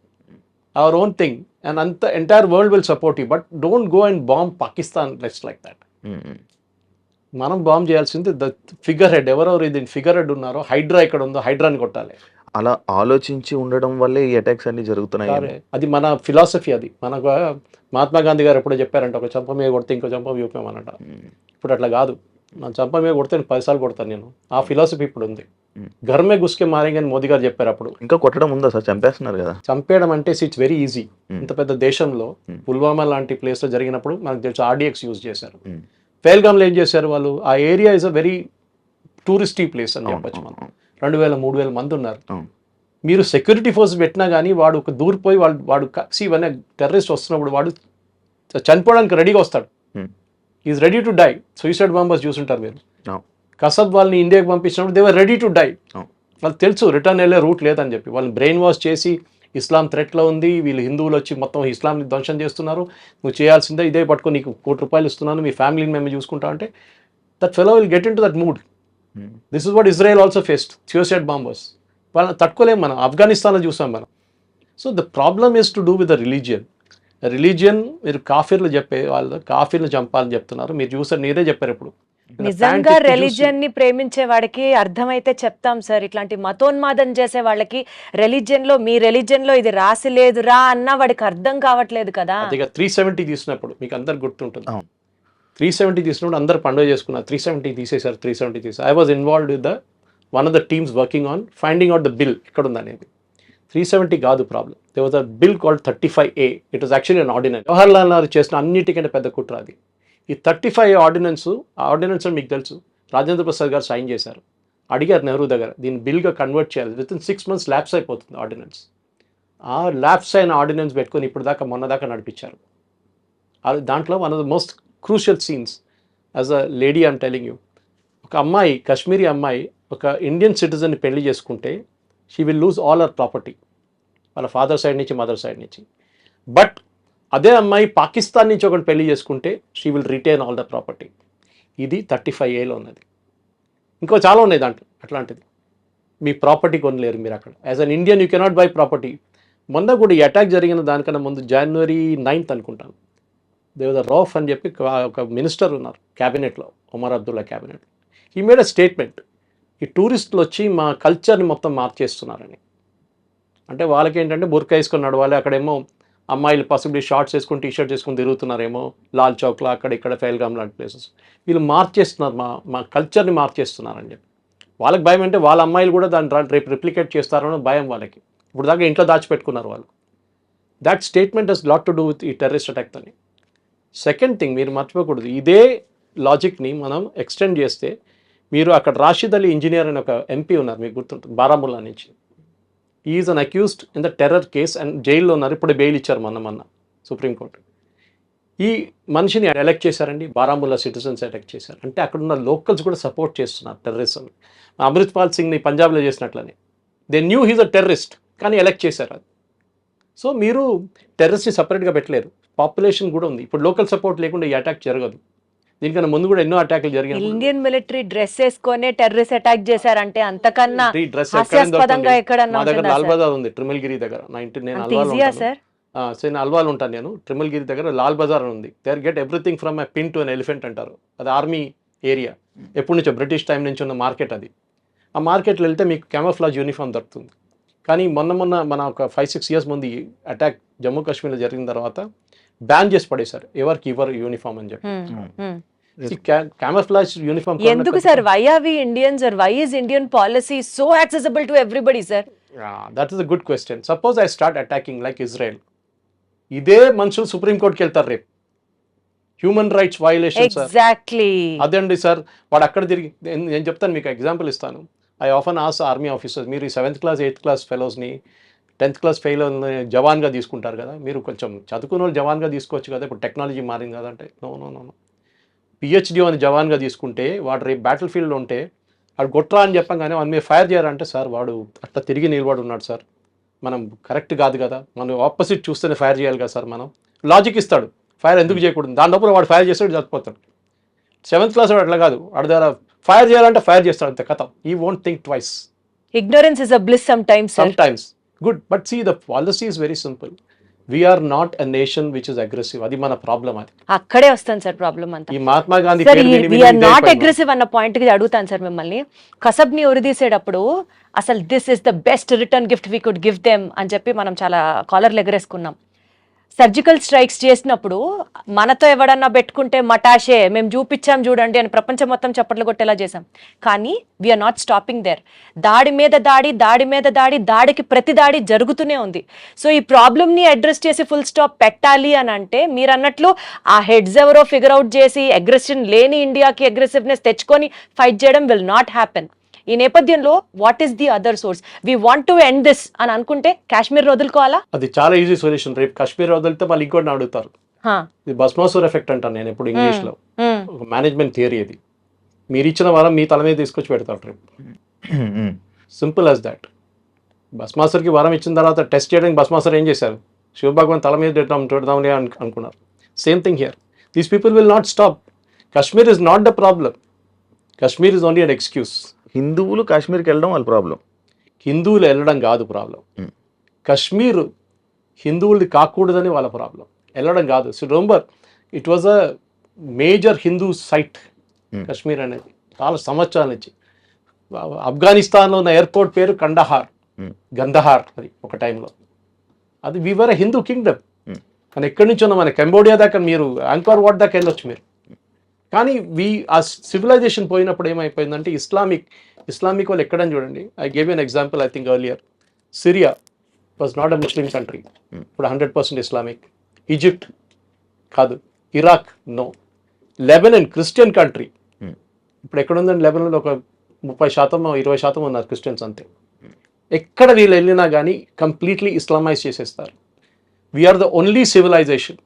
our own thing, and the entire world will support you, but don't go and bomb Pakistan just like that. మనం బాంబ్ చేయాల్సింది ద ఫిగర్ హెడ్. ఎవరెవరు ఇది figure head ఉన్నారో, హైడ్రా ఎక్కడ ఉందో హైడ్రాని కొట్టాలి. అలా ఆలోచించి ఉండడం వల్లే ఈ అటాక్స్ అన్ని జరుగుతున్నాయి. అది మన ఫిలాసఫీ. అది మనకు మహాత్మా గాంధీ గారు ఎప్పుడో చెప్పారంట, ఒక చంప మీద కొడితే ఇంకో చంప చూపామన్నట. ఇప్పుడు అట్లా కాదు, నా చంప మీద కొడితే 10 సార్లు కొడతాను నేను. ఆ ఫిలాసఫీ ఇప్పుడు ఉంది. ఘర్మే గుస్కే మారేంగే అని మోదీ గారు చెప్పారు అప్పుడు. ఇంకా కొట్టడం ఉందా సార్? చంపేస్తున్నారు కదా. చంపేయడం అంటే ఇట్స్ వెరీ ఈజీ. ఇంత పెద్ద దేశంలో పుల్వామా లాంటి ప్లేస్లో జరిగినప్పుడు మనకు తెలుసు RDX యూజ్ చేశారు. పేల్గామ్లో ఏం చేశారు వాళ్ళు? ఆ area is a very touristy place అని చెప్పచ్చు. మనం 2,000-3,000 మంది ఉన్నారు. మీరు సెక్యూరిటీ ఫోర్స్ పెట్టినా కానీ వాడు ఒక దూరిపోయి వాడు ఇవన్నీ టెర్రరిస్ట్ వస్తున్నప్పుడు వాడు చనిపోవడానికి రెడీగా వస్తాడు. Is ready to die. Suicide bombers చూసుంటారు మీరు. కసబ్ వాళ్ళని ఇండియాకి పంపించినప్పుడు they were ready to die. వాళ్ళకి తెలుసు రిటర్న్ వెళ్ళే రూట్ లేదని చెప్పి. వాళ్ళని బ్రెయిన్ వాష్ చేసి ఇస్లాం థ్రెట్లో ఉంది, వీళ్ళు హిందువులు వచ్చి మొత్తం ఇస్లాంని ధ్వంసం చేస్తున్నారు, నువ్వు చేయాల్సిందే ఇదే పట్టుకొని నీకు ₹1,00,00,000 ఇస్తున్నాను, మీ ఫ్యామిలీని మేము చూసుకుంటా అంటే that fellow will get in to that mood. This is what Israel also faced, suicide bombers. వాళ్ళని తట్టుకోలేము మనం. ఆఫ్ఘనిస్తాన్లో చూసాం మనం. So the problem is to do with the religion. మీరు కాఫీర్లు చెప్పే వాళ్ళు కాఫీర్లు చంపాలని చెప్తున్నారు. మీరు చూసారు, మీరే చెప్పారు ఇప్పుడు. నిజంగా రిలీజియన్ ని ప్రేమించే వాడికి అర్థమైతే చెప్తాం సార్. ఇట్లాంటి మతోన్మాదం చేసే వాళ్ళకి మీ రిలీజియన్ లో ఇది రాసి లేదురా అన్న వాడికి అర్థం కావట్లేదు కదా. అదే 370 తీసినప్పుడు మీకు అందరు గుర్తుంటుంది. 370 తీసినప్పుడు అందరు పండుగ చేసుకున్నారు. 370 తీసేశారు. 370 తీసారు. I was involved with one of the teams working on finding out the bill ఎక్కడ ఉందనేది. 370 కాదు problem. They was a bill called 35A. It was actually an ordinance. Jawaharlal Nehru చేసిన అన్నిటికంటే పెద్ద కుట్ర అది. ఈ 35 ఆర్డినెన్స్ మీకు తెలుసు, రాజేంద్ర ప్రసాద్ గారు సైన్ చేశారు. అడిగారు నెహ్రూ దగ్గర, దీన్ని బిల్గా కన్వర్ట్ చేయాలి, విత్ ఇన్ 6 months ల్యాప్స్ అయిపోతుంది ఆర్డినెన్స్. ఆ ల్యాప్స్ అయిన ఆర్డినెన్స్ పెట్టుకొని ఇప్పుడు దాకా మొన్న దాకా నడిపించారు. దాంట్లో one of the most crucial scenes as a lady I'm telling you, ఒక అమ్మాయి, కాశ్మీరీ అమ్మాయి ఒక ఇండియన్ సిటిజన్ని పెళ్లి చేసుకుంటే she will lose all our property, వాళ్ళ ఫాదర్ సైడ్ నుంచి మదర్ సైడ్ నుంచి. బట్ అదే అమ్మాయి పాకిస్తాన్ నుంచి ఒకటి పెళ్లి చేసుకుంటే she will retain all the property. ఇది 35Aలో ఉన్నది. ఇంకో చాలా ఉన్నాయి దాంట్లో అట్లాంటిది. మీ ప్రాపర్టీ కొనలేరు మీరు అక్కడ. As an Indian you cannot by property. మొన్న కూడా ఈ అటాక్ జరిగిన దానికన్నా ముందు January 9th అనుకుంటాను, దేవద రౌఫ్ అని చెప్పి ఒక మినిస్టర్ ఉన్నారు క్యాబినెట్లో, ఒమర్ అబ్దుల్లా క్యాబినెట్. ఈ మేడ్ అ స్టేట్మెంట్, ఈ టూరిస్టులు వచ్చి మా కల్చర్ని మొత్తం మార్చేస్తున్నారని. అంటే వాళ్ళకి ఏంటంటే బుర్కా వేసుకొని నడవాలి, అక్కడేమో అమ్మాయిలు పాసిబిలీ షార్ట్స్ వేసుకుని టీషర్ట్ వేసుకుని తిరుగుతున్నారేమో లాల్ చౌక్లో అక్కడ ఇక్కడ ఫెయిల్గామ్ లాంటి ప్లేసెస్. వీళ్ళు మార్చేస్తున్నారు, మా కల్చర్ని మార్చేస్తున్నారని చెప్పి. వాళ్ళకి భయం అంటే వాళ్ళ అమ్మాయిలు కూడా దాన్ని రేపు రిప్లికేట్ చేస్తారని భయం వాళ్ళకి. ఇప్పుడు దాకా ఇంట్లో దాచిపెట్టుకున్నారు వాళ్ళు. That statement has lot to do with ఈ టెర్రరిస్ట్ అటాక్ అని. సెకండ్ థింగ్ మీరు మర్చిపోకూడదు, ఇదే లాజిక్ని మనం ఎక్స్టెండ్ చేస్తే మీరు అక్కడ రాషిద్ అలీ ఇంజనీర్ అని ఒక MP ఉన్నారు, మీకు గుర్తుంటుంది, బారాముల్లా నుంచి. Is an accused in the terror case and జైల్లో ఉన్నారు. ఇప్పుడు బెయిల్ ఇచ్చారు మొన్న సుప్రీంకోర్టు. ఈ మనిషిని ఎలెక్ట్ చేశారండి, బారాముల్లా సిటిజన్స్ ఎలెక్ట్ చేశారు. అంటే అక్కడ ఉన్న లోకల్స్ కూడా సపోర్ట్ చేస్తున్నారు టెర్రరిజం. అమృత్పాల్ సింగ్ని పంజాబ్లో చేసినట్లనే they knew he's a terrorist, కానీ ఎలెక్ట్ చేశారు అది. సో మీరు టెర్రరిస్ట్ని సపరేట్గా పెట్టలేరు, పాపులేషన్ కూడా ఉంది. ఇప్పుడు లోకల్ సపోర్ట్ లేకుండా ఈ అటాక్ జరగదు. దీనికన్నా ముందు కూడా ఎన్నో అటాక్లు జరిగాయి. ఇండియన్ మిలిటరీ డ్రెస్ వేసుకొని టెర్రరిస్ట్ అటాక్ చేశారంటే అంతకన్నా హాస్యాస్పదంగా ఎక్కడన్నా మా దగ్గర లాల్ బజార్ ఉంది ట్రిమల్గిరి దగ్గర. నేను అల్వాల్ ఉంటాను, నేను ట్రిమల్గిరి దగ్గర లాల్ బజార్ ఉంది. There get everything from a pin to an elephant అంటారు. అది ఆర్మీ ఏరియా, ఎప్పటి నుంచో బ్రిటిష్ టైం నుంచి ఉన్న మార్కెట్ అది. ఆ మార్కెట్లో వెళ్తే మీకు క్యామోఫ్లాజ్ యూనిఫామ్ దొరుకుతుంది. కానీ మొన్న మన ఒక 5-6 years ముందు ఈ అటాక్ జమ్మూ కాశ్మీర్లో జరిగిన తర్వాత బ్యాన్ చేసి పడేశారు, ఎవరికి ఇవ్వరు యూనిఫామ్ అని చెప్పి. క్యామోఫ్లాజ్ యూనిఫామ్ ఎందుకు sir? Why are we Indians or why is Indian policy so accessible to everybody sir? That is a good question. Suppose I start attacking like Israel, ఇదే మనుషులు సుప్రీంకోర్టుకి వెళ్తారు రేపు. Human rights violation sir. Exactly అదండి sir. వాడు అక్కడ తిరిగి, నేను చెప్తాను మీకు ఎగ్జాంపుల్ ఇస్తాను. I often ask army officers, మీరు ఈ 7th class 8th class ఫెలోస్ని 10th class ఫెయిల్ జవాన్గా తీసుకుంటారు కదా, మీరు కొంచెం చదువుకున్న వాళ్ళు జవాన్గా తీసుకోవచ్చు కదా, ఇప్పుడు టెక్నాలజీ మారింది కదా అంటే నో. PhD అని జవాన్గా తీసుకుంటే వాడు రేపు బ్యాటిల్ ఫీల్డ్లో ఉంటే వాడు కొట్రా అని చెప్పగానే వాడు మీరు ఫైర్ చేయాలంటే సార్ వాడు అట్లా తిరిగి నిలబడి ఉన్నాడు సార్, మనం కరెక్ట్ కాదు కదా, మనం ఆపోజిట్ చూస్తేనే ఫైర్ చేయాలి కదా సార్. మనం లాజిక్ ఇస్తాడు, ఫైర్ ఎందుకు చేయకూడదు, దాని లోపల వాడు ఫైర్ చేస్తాడు చచ్చిపోతాడు. 7th class వాడు అట్లా కాదు, వాడి దగ్గర ఫైర్ చేయాలంటే ఫైర్ చేస్తాడు అంతే, కథ. ఈ won't think twice. Ignorance is a bliss sometimes, sir. Sometimes. Good. But see, the policy is very simple. We are not a nation which is aggressive. అది మన ప్రాబ్లం. అది అక్కడే వస్తాను సార్ ప్రాబ్లం అంతా. ఈ మహాత్మా గాంధీ సార్ పేరు విని వీఆర్ ఇదే నాట్ అయిపోయింది. అగ్రెసివ్ అన్న పాయింట్ కి అడుగుతాను సార్ మిమ్మల్ని. కసబ్ని ఉరిదీసేటప్పుడు అసలు this is the best return gift we could give them అని చెప్పి మనం చాలా కాలర్లు ఎగరేసుకున్నాం. సర్జికల్ స్ట్రైక్స్ చేసినప్పుడు మనతో ఎవడన్నా పెట్టుకుంటే మటాషే మేము చూపించాం చూడండి అని ప్రపంచం మొత్తం చప్పట్లు కొట్టేలా చేసాం. కానీ వీఆర్ నాట్ స్టాపింగ్ దేర్. దాడి మీద దాడి, దాడి మీద దాడి, దాడికి ప్రతి దాడి జరుగుతూనే ఉంది. సో ఈ ప్రాబ్లమ్ని అడ్రస్ చేసి ఫుల్ స్టాప్ పెట్టాలి అని అంటే మీరు అన్నట్లు ఆ హెడ్స్ ఎవరో ఫిగర్ అవుట్ చేసి అగ్రెషన్ లేని ఇండియాకి అగ్రెసివ్నెస్ తెచ్చుకొని ఫైట్ చేయడం విల్ నాట్ హ్యాపెన్. ఈ నేపథ్యంలో what is the other source? We want to end this అని అనుకుంటే కాశ్మీర్ వదులుకోవాలా? అది చాలా ఈజీ సొల్యూషన్. రేపు కాశ్మీర్ వదిలితే మళ్ళీ ఇంకోటి అడుగుతారు. ఇది భస్మాసుర్ ఎఫెక్ట్ అంటాను నేను ఎప్పుడు ఇంగ్లీష్ లో. ఒక మేనేజ్మెంట్ థియరీ ఇది. మీరు ఇచ్చిన వరం మీ తల మీద తీసుకొచ్చి పెడతారు రేపు. Simple as that. భస్మాసుర్కి వరం ఇచ్చిన తర్వాత టెస్ట్ చేయడానికి భస్మాసుర్ ఏం చేశారు? శివభగవాన్ తల మీద పెడదామని అనుకున్నారు. Same thing here. These people will not stop. Kashmir is not the problem. Kashmir is only an excuse. హిందువులు కాశ్మీర్కి వెళ్ళడం వాళ్ళ ప్రాబ్లం. హిందువులు వెళ్ళడం కాదు ప్రాబ్లం. కాశ్మీర్ హిందువులది కాకూడదని వాళ్ళ ప్రాబ్లం. వెళ్ళడం కాదు. So remember it was a major Hindu site Kashmir అనేది చాలా సంవత్సరాల నుంచి. ఆఫ్ఘనిస్తాన్లో ఉన్న ఎయిర్పోర్ట్ పేరు గందహార్ అది ఒక టైంలో. అది వీవర్ ఎ హిందూ కింగ్డమ్. మన ఎక్కడి నుంచి ఉన్నా మన కంబోడియా దాకా మీరు యాంకర్ వాట్ దాకా వెళ్ళొచ్చు మీరు. కానీ ఆ సివిలైజేషన్ పోయినప్పుడు ఏమైపోయిందంటే ఇస్లామిక్ వాళ్ళు ఎక్కడని చూడండి. I gave an example I think earlier. Syria was not a Muslim country. ఇప్పుడు 100% ఇస్లామిక్. ఈజిప్ట్ కాదు. Iraq no. Lebanon Christian country. ఇప్పుడు ఎక్కడ ఉందండి లెబనన్లో? ఒక 30% 20% ఉన్నారు క్రిస్టియన్స్ అంతే. ఎక్కడ వీళ్ళు వెళ్ళినా కానీ కంప్లీట్లీ ఇస్లామైజ్ చేసేస్తారు. We are the only civilisation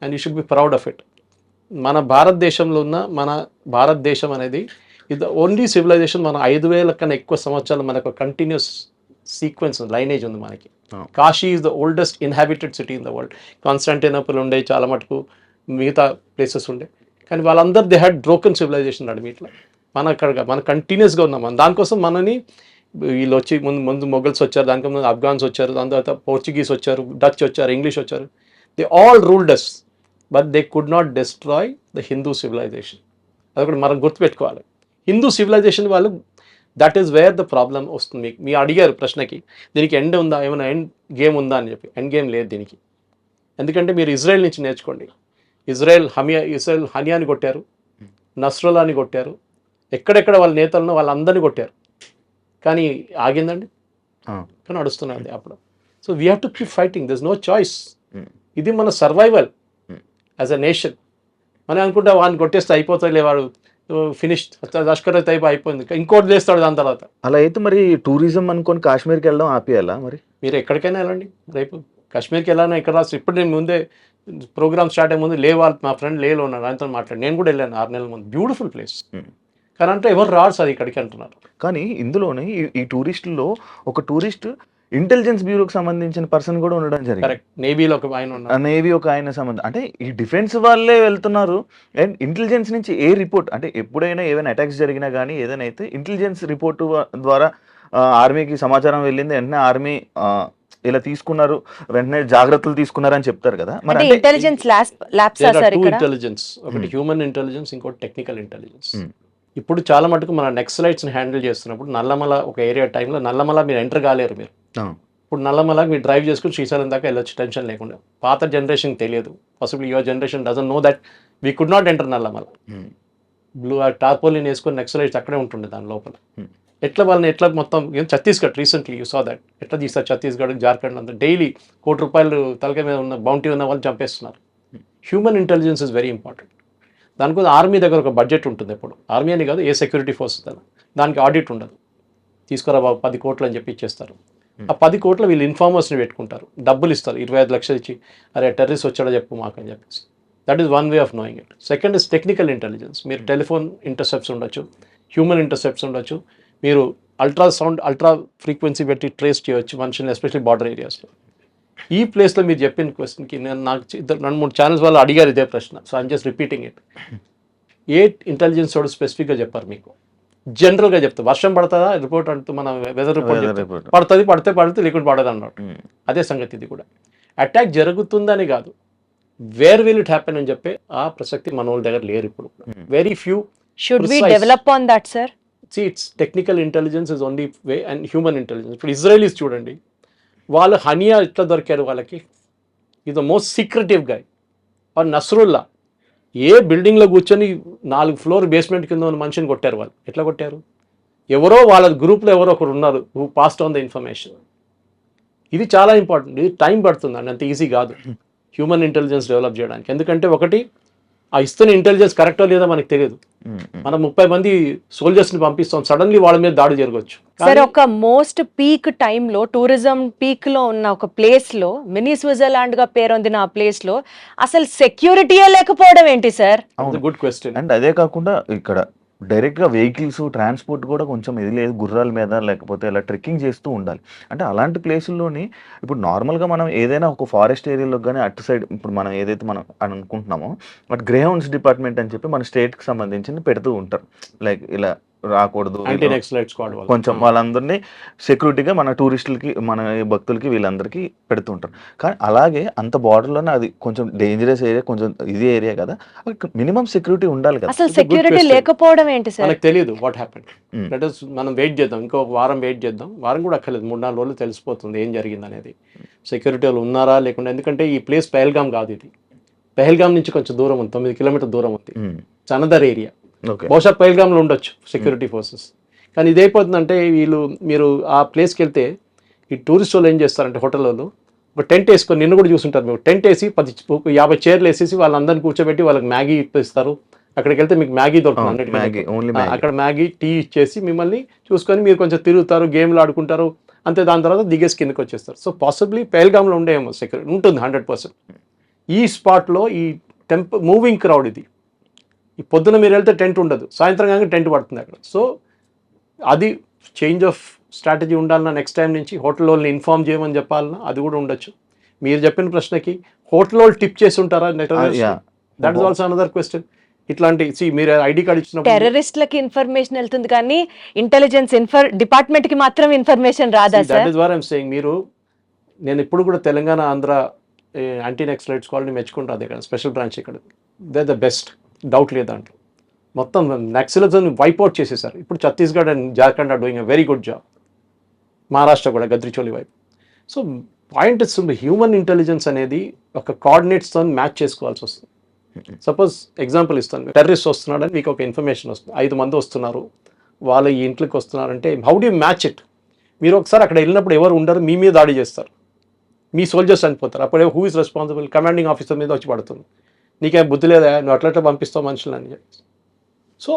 and you should be proud of it. మన భారతదేశంలో ఉన్న భారతదేశం అనేది ఇది ద ఓన్లీ సివిలైజేషన్. మన 5,000 కన్నా ఎక్కువ సంవత్సరాలు మనకు కంటిన్యూస్ సీక్వెన్స్ లైనేజ్ ఉంది మనకి. Kashi is the oldest inhabited city in the world. Constantinople ఉండే, చాలా మటుకు మిగతా ప్లేసెస్ ఉండే. కానీ వాళ్ళందరూ దే హ్యాడ్ బ్రోకెన్ సివిలైజేషన్ అడిమిట్లా. మన కంటిన్యూస్గా ఉన్నాం. దానికోసం మనని వీళ్ళు వచ్చి ముందు మొఘల్స్ వచ్చారు, దానికి ముందు ఆఫ్ఘాన్స్ వచ్చారు, దాని తర్వాత పోర్చుగీస్ వచ్చారు, డచ్ వచ్చారు, ఇంగ్లీష్ వచ్చారు. They all ruled us but they could not destroy the Hindu civilisation. అది కూడా మనం గుర్తుపెట్టుకోవాలి. హిందూ సివిలైజేషన్ వాళ్ళు that is where the problem వస్తుంది. మీరు అడిగారు ప్రశ్నకి దీనికి ఎండ్ ఉందా, ఏమైనా ఎండ్ గేమ్ ఉందా అని చెప్పి. ఎండ్ గేమ్ లేదు దీనికి. ఎందుకంటే మీరు ఇజ్రాయెల్ నుంచి నేర్చుకోండి. ఇజ్రాయెల్ హనియాని కొట్టారు, నస్రుల్లాని కొట్టారు, ఎక్కడెక్కడ వాళ్ళ నేతలను వాళ్ళందరినీ కొట్టారు. కానీ ఆగిందండి? కానీ నడుస్తున్నది అప్పుడు. So we have to keep fighting. This no choice. ఇది మన సర్వైవల్ యాజ్ అ నేషన్. మనం అనుకుంటా వాడిని కొట్టేస్తే అయిపోతాయి, వాడు ఫినిష్ లష్కర్ అయిపోయింది, ఇంకోటి చేస్తాడు దాని తర్వాత. అలా అయితే మరి టూరిజం అనుకొని కాశ్మీర్కి వెళ్ళడం ఆపేయాలా? మరి మీరు ఎక్కడికైనా వెళ్ళండి. రేపు కాశ్మీర్కి వెళ్ళాను ఇక్కడ రాసి. ఇప్పుడు నేను ముందే ప్రోగ్రామ్ స్టార్ట్ అయ్యే ముందు మా ఫ్రెండ్ లేలో ఉన్నాడు, ఆయనతో మాట్లాడి. నేను కూడా వెళ్ళాను 6 నెలల ముందు. Beautiful place. కానీ అంటే ఎవరు రాడు సార్ ఇక్కడికి అంటున్నారు. కానీ ఇందులోనే ఈ టూరిస్టుల్లో ఒక టూరిస్ట్ ఇంటెలిజెన్స్ బ్యూరోకి సంబంధించిన పర్సన్ కూడా ఉండడం జరిగింది. కరెక్ట్. నేవీలో ఒక ఆయన ఉన్నారు. నేవీ ఒక ఆయన సంబంధం అంటే ఈ డిఫెన్స్ వాళ్ళే వెళ్తున్నారు. అండ్ ఇంటెలిజెన్స్ నుంచి ఏ రిపోర్ట్ అంటే ఎప్పుడైనా ఏదైనా అటాక్స్ జరిగినా కానీ ఏదైనా అయితే ఇంటెలిజెన్స్ రిపోర్టు ద్వారా ఆర్మీకి సమాచారం వెళ్ళింది, వెంటనే ఆర్మీ ఇలా తీసుకున్నారు, వెంటనే జాగ్రత్తలు తీసుకున్నారు అని చెప్తారు కదా. మరి ఇంటెలిజెన్స్ ఇంటెలిజెన్స్ ఒకటి హ్యూమన్ ఇంటెలిజెన్స్, ఇంకోటి టెక్నికల్ ఇంటెలిజెన్స్. ఇప్పుడు చాలా మటుకు మన నెక్సలైట్స్ని హ్యాండిల్ చేస్తున్నప్పుడు నల్లమల ఒక ఏరియా టైంలో నల్లమల మీరు ఎంటర్ కాలేరు. మీరు ఇప్పుడు నల్లమల మీరు డ్రైవ్ చేసుకుని శ్రీశైలం దాకా వెళ్ళొచ్చు టెన్షన్ లేకుండా. పాత జనరేషన్ తెలియదు. Possible your generation doesn't know that we could not enter Nallamala. Blue tarpaulin వేసుకొని నెక్సలైట్స్ అక్కడే ఉంటుండే దాని లోపల. ఎట్లా మొత్తం Chhattisgarh recently you saw that ఎట్లా తీస్తారు ఛత్తీస్గఢ్, జార్ఖండ్ అంతా డైలీ ₹1 తలకాయ మీద ఉన్న బౌంటీ ఉన్న వాళ్ళు చంపేస్తున్నారు. Human intelligence is very important. దానికోసం ఆర్మీ దగ్గర ఒక బడ్జెట్ ఉంటుంది. ఎప్పుడు ఆర్మీ అని కాదు, ఏ సెక్యూరిటీ ఫోర్స్ దానికి ఆడిట్ ఉండదు. తీసుకురా బాబు 10 కోట్లు అని చెప్పి ఇచ్చేస్తారు. ఆ 10 కోట్లు వీళ్ళు ఇన్ఫార్మర్స్ని పెట్టుకుంటారు, డబ్బులు ఇస్తారు, 25 లక్షలు ఇచ్చి అరే టెర్రరిస్ట్ వచ్చాడో చెప్పు మాకు అని చెప్పేసి. That is one way of knowing it. Second is technical intelligence. మీరు టెలిఫోన్ ఇంటర్సెప్ట్స్ ఉండొచ్చు, హ్యూమన్ ఇంటర్సెప్ట్స్ ఉండొచ్చు, మీరు అల్ట్రా ఫ్రీక్వెన్సీ పెట్టి ట్రేస్ చేయవచ్చు మనుషుల్ని, ఎస్పెషల్లీ బార్డర్ ఏరియాస్లో. ఈ ప్లేస్లో మీరు చెప్పిన క్వశ్చన్కి నాకు 2-3 ఛానల్స్ వాళ్ళు అడిగారు ఇదే ప్రశ్న. So I'm just repeating it. A intelligence వాడు స్పెసిఫిక్గా చెప్పారు మీకు, జనరల్గా చెప్తా. వర్షం పడుతుందా రిపోర్ట్ అంటూ మన వెదర్ రిపోర్ట్ పడుతుంది, పడితే లేకుంటే పడదు అన్నాడు. అదే సంగతి ఇది కూడా. అటాక్ జరుగుతుందని కాదు, వేర్ విల్ ఇట్ హ్యాపెన్ అని చెప్పే ఆ ప్రసక్తి మన వాళ్ళ దగ్గర లేరు ఇప్పుడు. Very few. Should we Precise. Develop on that sir? It's technical intelligence is only way and human intelligence. ఇప్పుడు ఇజ్రాయలీస్ చూడండి, వాళ్ళు హనియా ఎట్లా దొరికారు వాళ్ళకి, is the most secretive guy. Or Nasrallah ఏ బిల్డింగ్లో కూర్చొని 4 ఫ్లోర్ బేస్మెంట్ కింద ఉన్న మనిషిని కొట్టారు. వాళ్ళు ఎట్లా కొట్టారు? ఎవరో వాళ్ళ గ్రూప్లో ఎవరో ఒకరు ఉన్నారు who passed on the information. ఇది చాలా ఇంపార్టెంట్. ఇది టైం పడుతుంది అండి, అంత ఈజీ కాదు హ్యూమన్ ఇంటెలిజెన్స్ డెవలప్ చేయడానికి. ఎందుకంటే ఒకటి, ఆ ఇస్తున్న ఇంటెలిజెన్స్ కరెక్టో లేదో మనకు తెలియదు. మనం 30 మంది సోల్జర్స్ని పంపిస్తాం, సడన్లీ వాళ్ళ మీద దాడి జరగవచ్చు. సార్, ఒక మోస్ట్ పీక్ టైంలో టూరిజం పీక్ లో ఉన్న ఒక ప్లేస్ లో, మినీ స్విట్జర్లాండ్ గా పేరొందిన ఆ ప్లేస్ లో అసలు సెక్యూరిటీయే లేకపోవడం ఏంటి సార్? Good question. అండ్ అదే కాకుండా ఇక్కడ డైరెక్ట్గా వెహికల్స్ ట్రాన్స్పోర్ట్ కూడా కొంచెం ఇది లేదు, గుర్రాల మీద లేకపోతే ఇలా ట్రెక్కింగ్ చేస్తూ ఉండాలి. అంటే అలాంటి ప్లేసుల్లోని ఇప్పుడు నార్మల్గా మనం ఏదైనా ఒక ఫారెస్ట్ ఏరియాలో కానీ అటు సైడ్ ఇప్పుడు మనం ఏదైతే మనం అని అనుకుంటున్నామో బట్ గ్రే హౌండ్స్ డిపార్ట్మెంట్ అని చెప్పి మన స్టేట్కి సంబంధించింది పెడుతూ ఉంటారు. లైక్ ఇలా రాకూడదు, యాంటీ నక్సలైట్ స్క్వాడ్ వాళ్ళు కొంచెం వాళ్ళందరినీ సెక్యూరిటీగా మన టూరిస్టులకి మన భక్తులకి వీళ్ళందరికీ పెడుతుంటారు. కానీ అలాగే అంత బార్డర్లోనే అది కొంచెం డేంజరస్ ఏరియా, కొంచెం ఇది ఏరియా కదా, మినిమం సెక్యూరిటీ ఉండాలి కదా. అసలు సెక్యూరిటీ లేకపోవడం ఏంటి సార్? మనకు తెలియదు వాట్ హ్యాపెన్. దట్ ఇస్ మనం వెయిట్ చేద్దాం, ఇంకో వారం వెయిట్ చేద్దాం. వారం కూడా అక్కర్లేదు, 3-4 రోజులు తెలిసిపోతుంది ఏం జరిగింది అనేది. సెక్యూరిటీ వాళ్ళు ఉన్నారా లేకుండా. ఎందుకంటే ఈ ప్లేస్ పెహల్గాం కాదు, ఇది పెహల్గాం నుంచి కొంచెం దూరం ఉంది, 9 కిలోమీటర్ దూరం ఉంది. It's another area. బహుశా పెహల్గాంలో ఉండొచ్చు సెక్యూరిటీ ఫోర్సెస్. కానీ ఇదైపోతుందంటే మీరు ఆ ప్లేస్కి వెళ్తే ఈ టూరిస్ట్ వాళ్ళు ఏం చేస్తారంటే హోటల్ వాళ్ళు ఒక టెంట్ వేసుకొని, నిన్ను కూడా చూసుంటారు మీరు, టెంట్ వేసి 50 చైర్లు వేసేసి వాళ్ళందరినీ కూర్చోబెట్టి వాళ్ళకి మ్యాగీ ఇప్పిస్తారు. అక్కడికి వెళ్తే మీకు మ్యాగీ దొరుకుతుంది, అక్కడ మ్యాగీ టీ ఇచ్చేసి మిమ్మల్ని చూసుకొని మీరు కొంచెం తిరుగుతారు, గేమ్లు ఆడుకుంటారు, అంతే. దాని తర్వాత దిగేసి కిందకి వచ్చేస్తారు. సో పాసిబ్లీ పెహల్గాంలో ఉండేమో సెక్యూరిటీ ఉంటుంది 100%. ఈ స్పాట్లో ఈ మూవింగ్ క్రౌడ్ ఇది. ఈ పొద్దున మీరు వెళ్తే టెంట్ ఉండదు, సాయంత్రం కానీ టెంట్ పడుతుంది అక్కడ. సో అది చేంజ్ ఆఫ్ స్ట్రాటజీ ఉండాలన్నా నెక్స్ట్ టైం నుంచి హోటల్ వాళ్ళని ఇన్ఫార్మ్ చేయమని చెప్పాలన్నా అది కూడా ఉండొచ్చు. మీరు చెప్పిన ప్రశ్నకి హోటల్ వాళ్ళు టిప్ చేసి ఉంటారా? That is also another question. ఇట్లాంటి మీరు ఐడి కార్డ్ ఇచ్చినప్పుడు టెర్రరిస్ట్లకి ఇన్ఫర్మేషన్ వెళ్తుంది కానీ ఇంటెలిజెన్స్ డిపార్ట్మెంట్ కి మాత్రం ఇన్ఫర్మేషన్ రాదా sir? That is what I am saying. నేను ఇప్పుడు కూడా తెలంగాణ ఆంధ్ర యాంటీ నక్సలైట్ స్క్వాడ్ని మెచ్చుకుంటాను. అదే కదా స్పెషల్ బ్రాంచ్ ఇక్కడ, దే ద బెస్ట్, డౌట్ లేదు దాంట్లో. మొత్తం నక్సలిజం వైప్అవుట్ చేసేసారు. ఇప్పుడు Chhattisgarh and Jharkhand are doing a very good job. Maharashtra కూడా గద్రిచోలి వైపు. సో పాయింట్ ఇస్తుంది, హ్యూమన్ ఇంటెలిజెన్స్ అనేది ఒక కోఆర్డినేట్స్తో మ్యాచ్ చేసుకోవాల్సి వస్తుంది. సపోజ్ ఎగ్జాంపుల్ ఇస్తాను, టెర్రరిస్ట్ వస్తున్నాడని మీకు ఒక ఇన్ఫర్మేషన్ వస్తుంది, 5 మంది వస్తున్నారు, వాళ్ళ ఈ ఇంట్లోకి వస్తున్నారంటే how do you match it? మీరు ఒకసారి అక్కడ వెళ్ళినప్పుడు ఎవరు ఉండరు, మీ మీద దాడి చేస్తారు, మీ సోల్జర్స్ చనిపోతారు. అప్పుడే who is responsible? Commanding officer మీద వచ్చి పడుతుంది. నీకేం బుద్ధి లేదా, నువ్వు అట్లా పంపిస్తావు మనుషులు అని చెప్పి. సో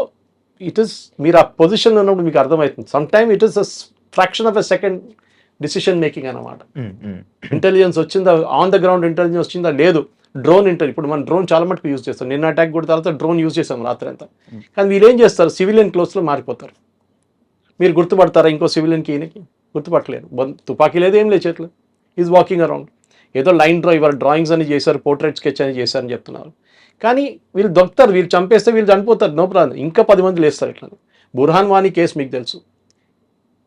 ఇట్ ఈస్, మీరు ఆ పొజిషన్లో ఉన్నప్పుడు మీకు అర్థమవుతుంది. Some time it is a fraction of a second decision making అన్నమాట. ఇంటెలిజెన్స్ వచ్చిందా, ఆన్ ద గ్రౌండ్ ఇంటెలిజెన్స్ వచ్చిందా లేదు. డ్రోన్ ఇప్పుడు మనం డ్రోన్ చాలా మటుకు యూజ్ చేస్తాం. నిన్న అటాక్ కూడా తర్వాత డ్రోన్ యూజ్ చేస్తాం రాత్రి అంతా. కానీ వీళ్ళు ఏం చేస్తారు, సివిలియన్ క్లోత్స్లో మారిపోతారు. మీరు గుర్తుపడతారా ఇంకో సివిలియన్కి? ఈయనకి గుర్తుపట్టలేరు. తుపాకీ లేదు, ఏం లేదు చేతిలో, ఈజ్ వాకింగ్ అరౌండ్. ఏదో లైన్ డ్రా, ఇవాళ డ్రాయింగ్స్ అని చేశారు, పోర్ట్రేట్ స్కెచ్ అని చేశారని చెప్తున్నారు. కానీ వీళ్ళు దొరుకుతారు, వీళ్ళు చంపేస్తే వీళ్ళు చనిపోతారు, నో ప్రాబ్లం. ఇంకా 10 మంది లేస్తారు ఇట్లా. బుర్హాన్ వానీ కేసు మీకు తెలుసు,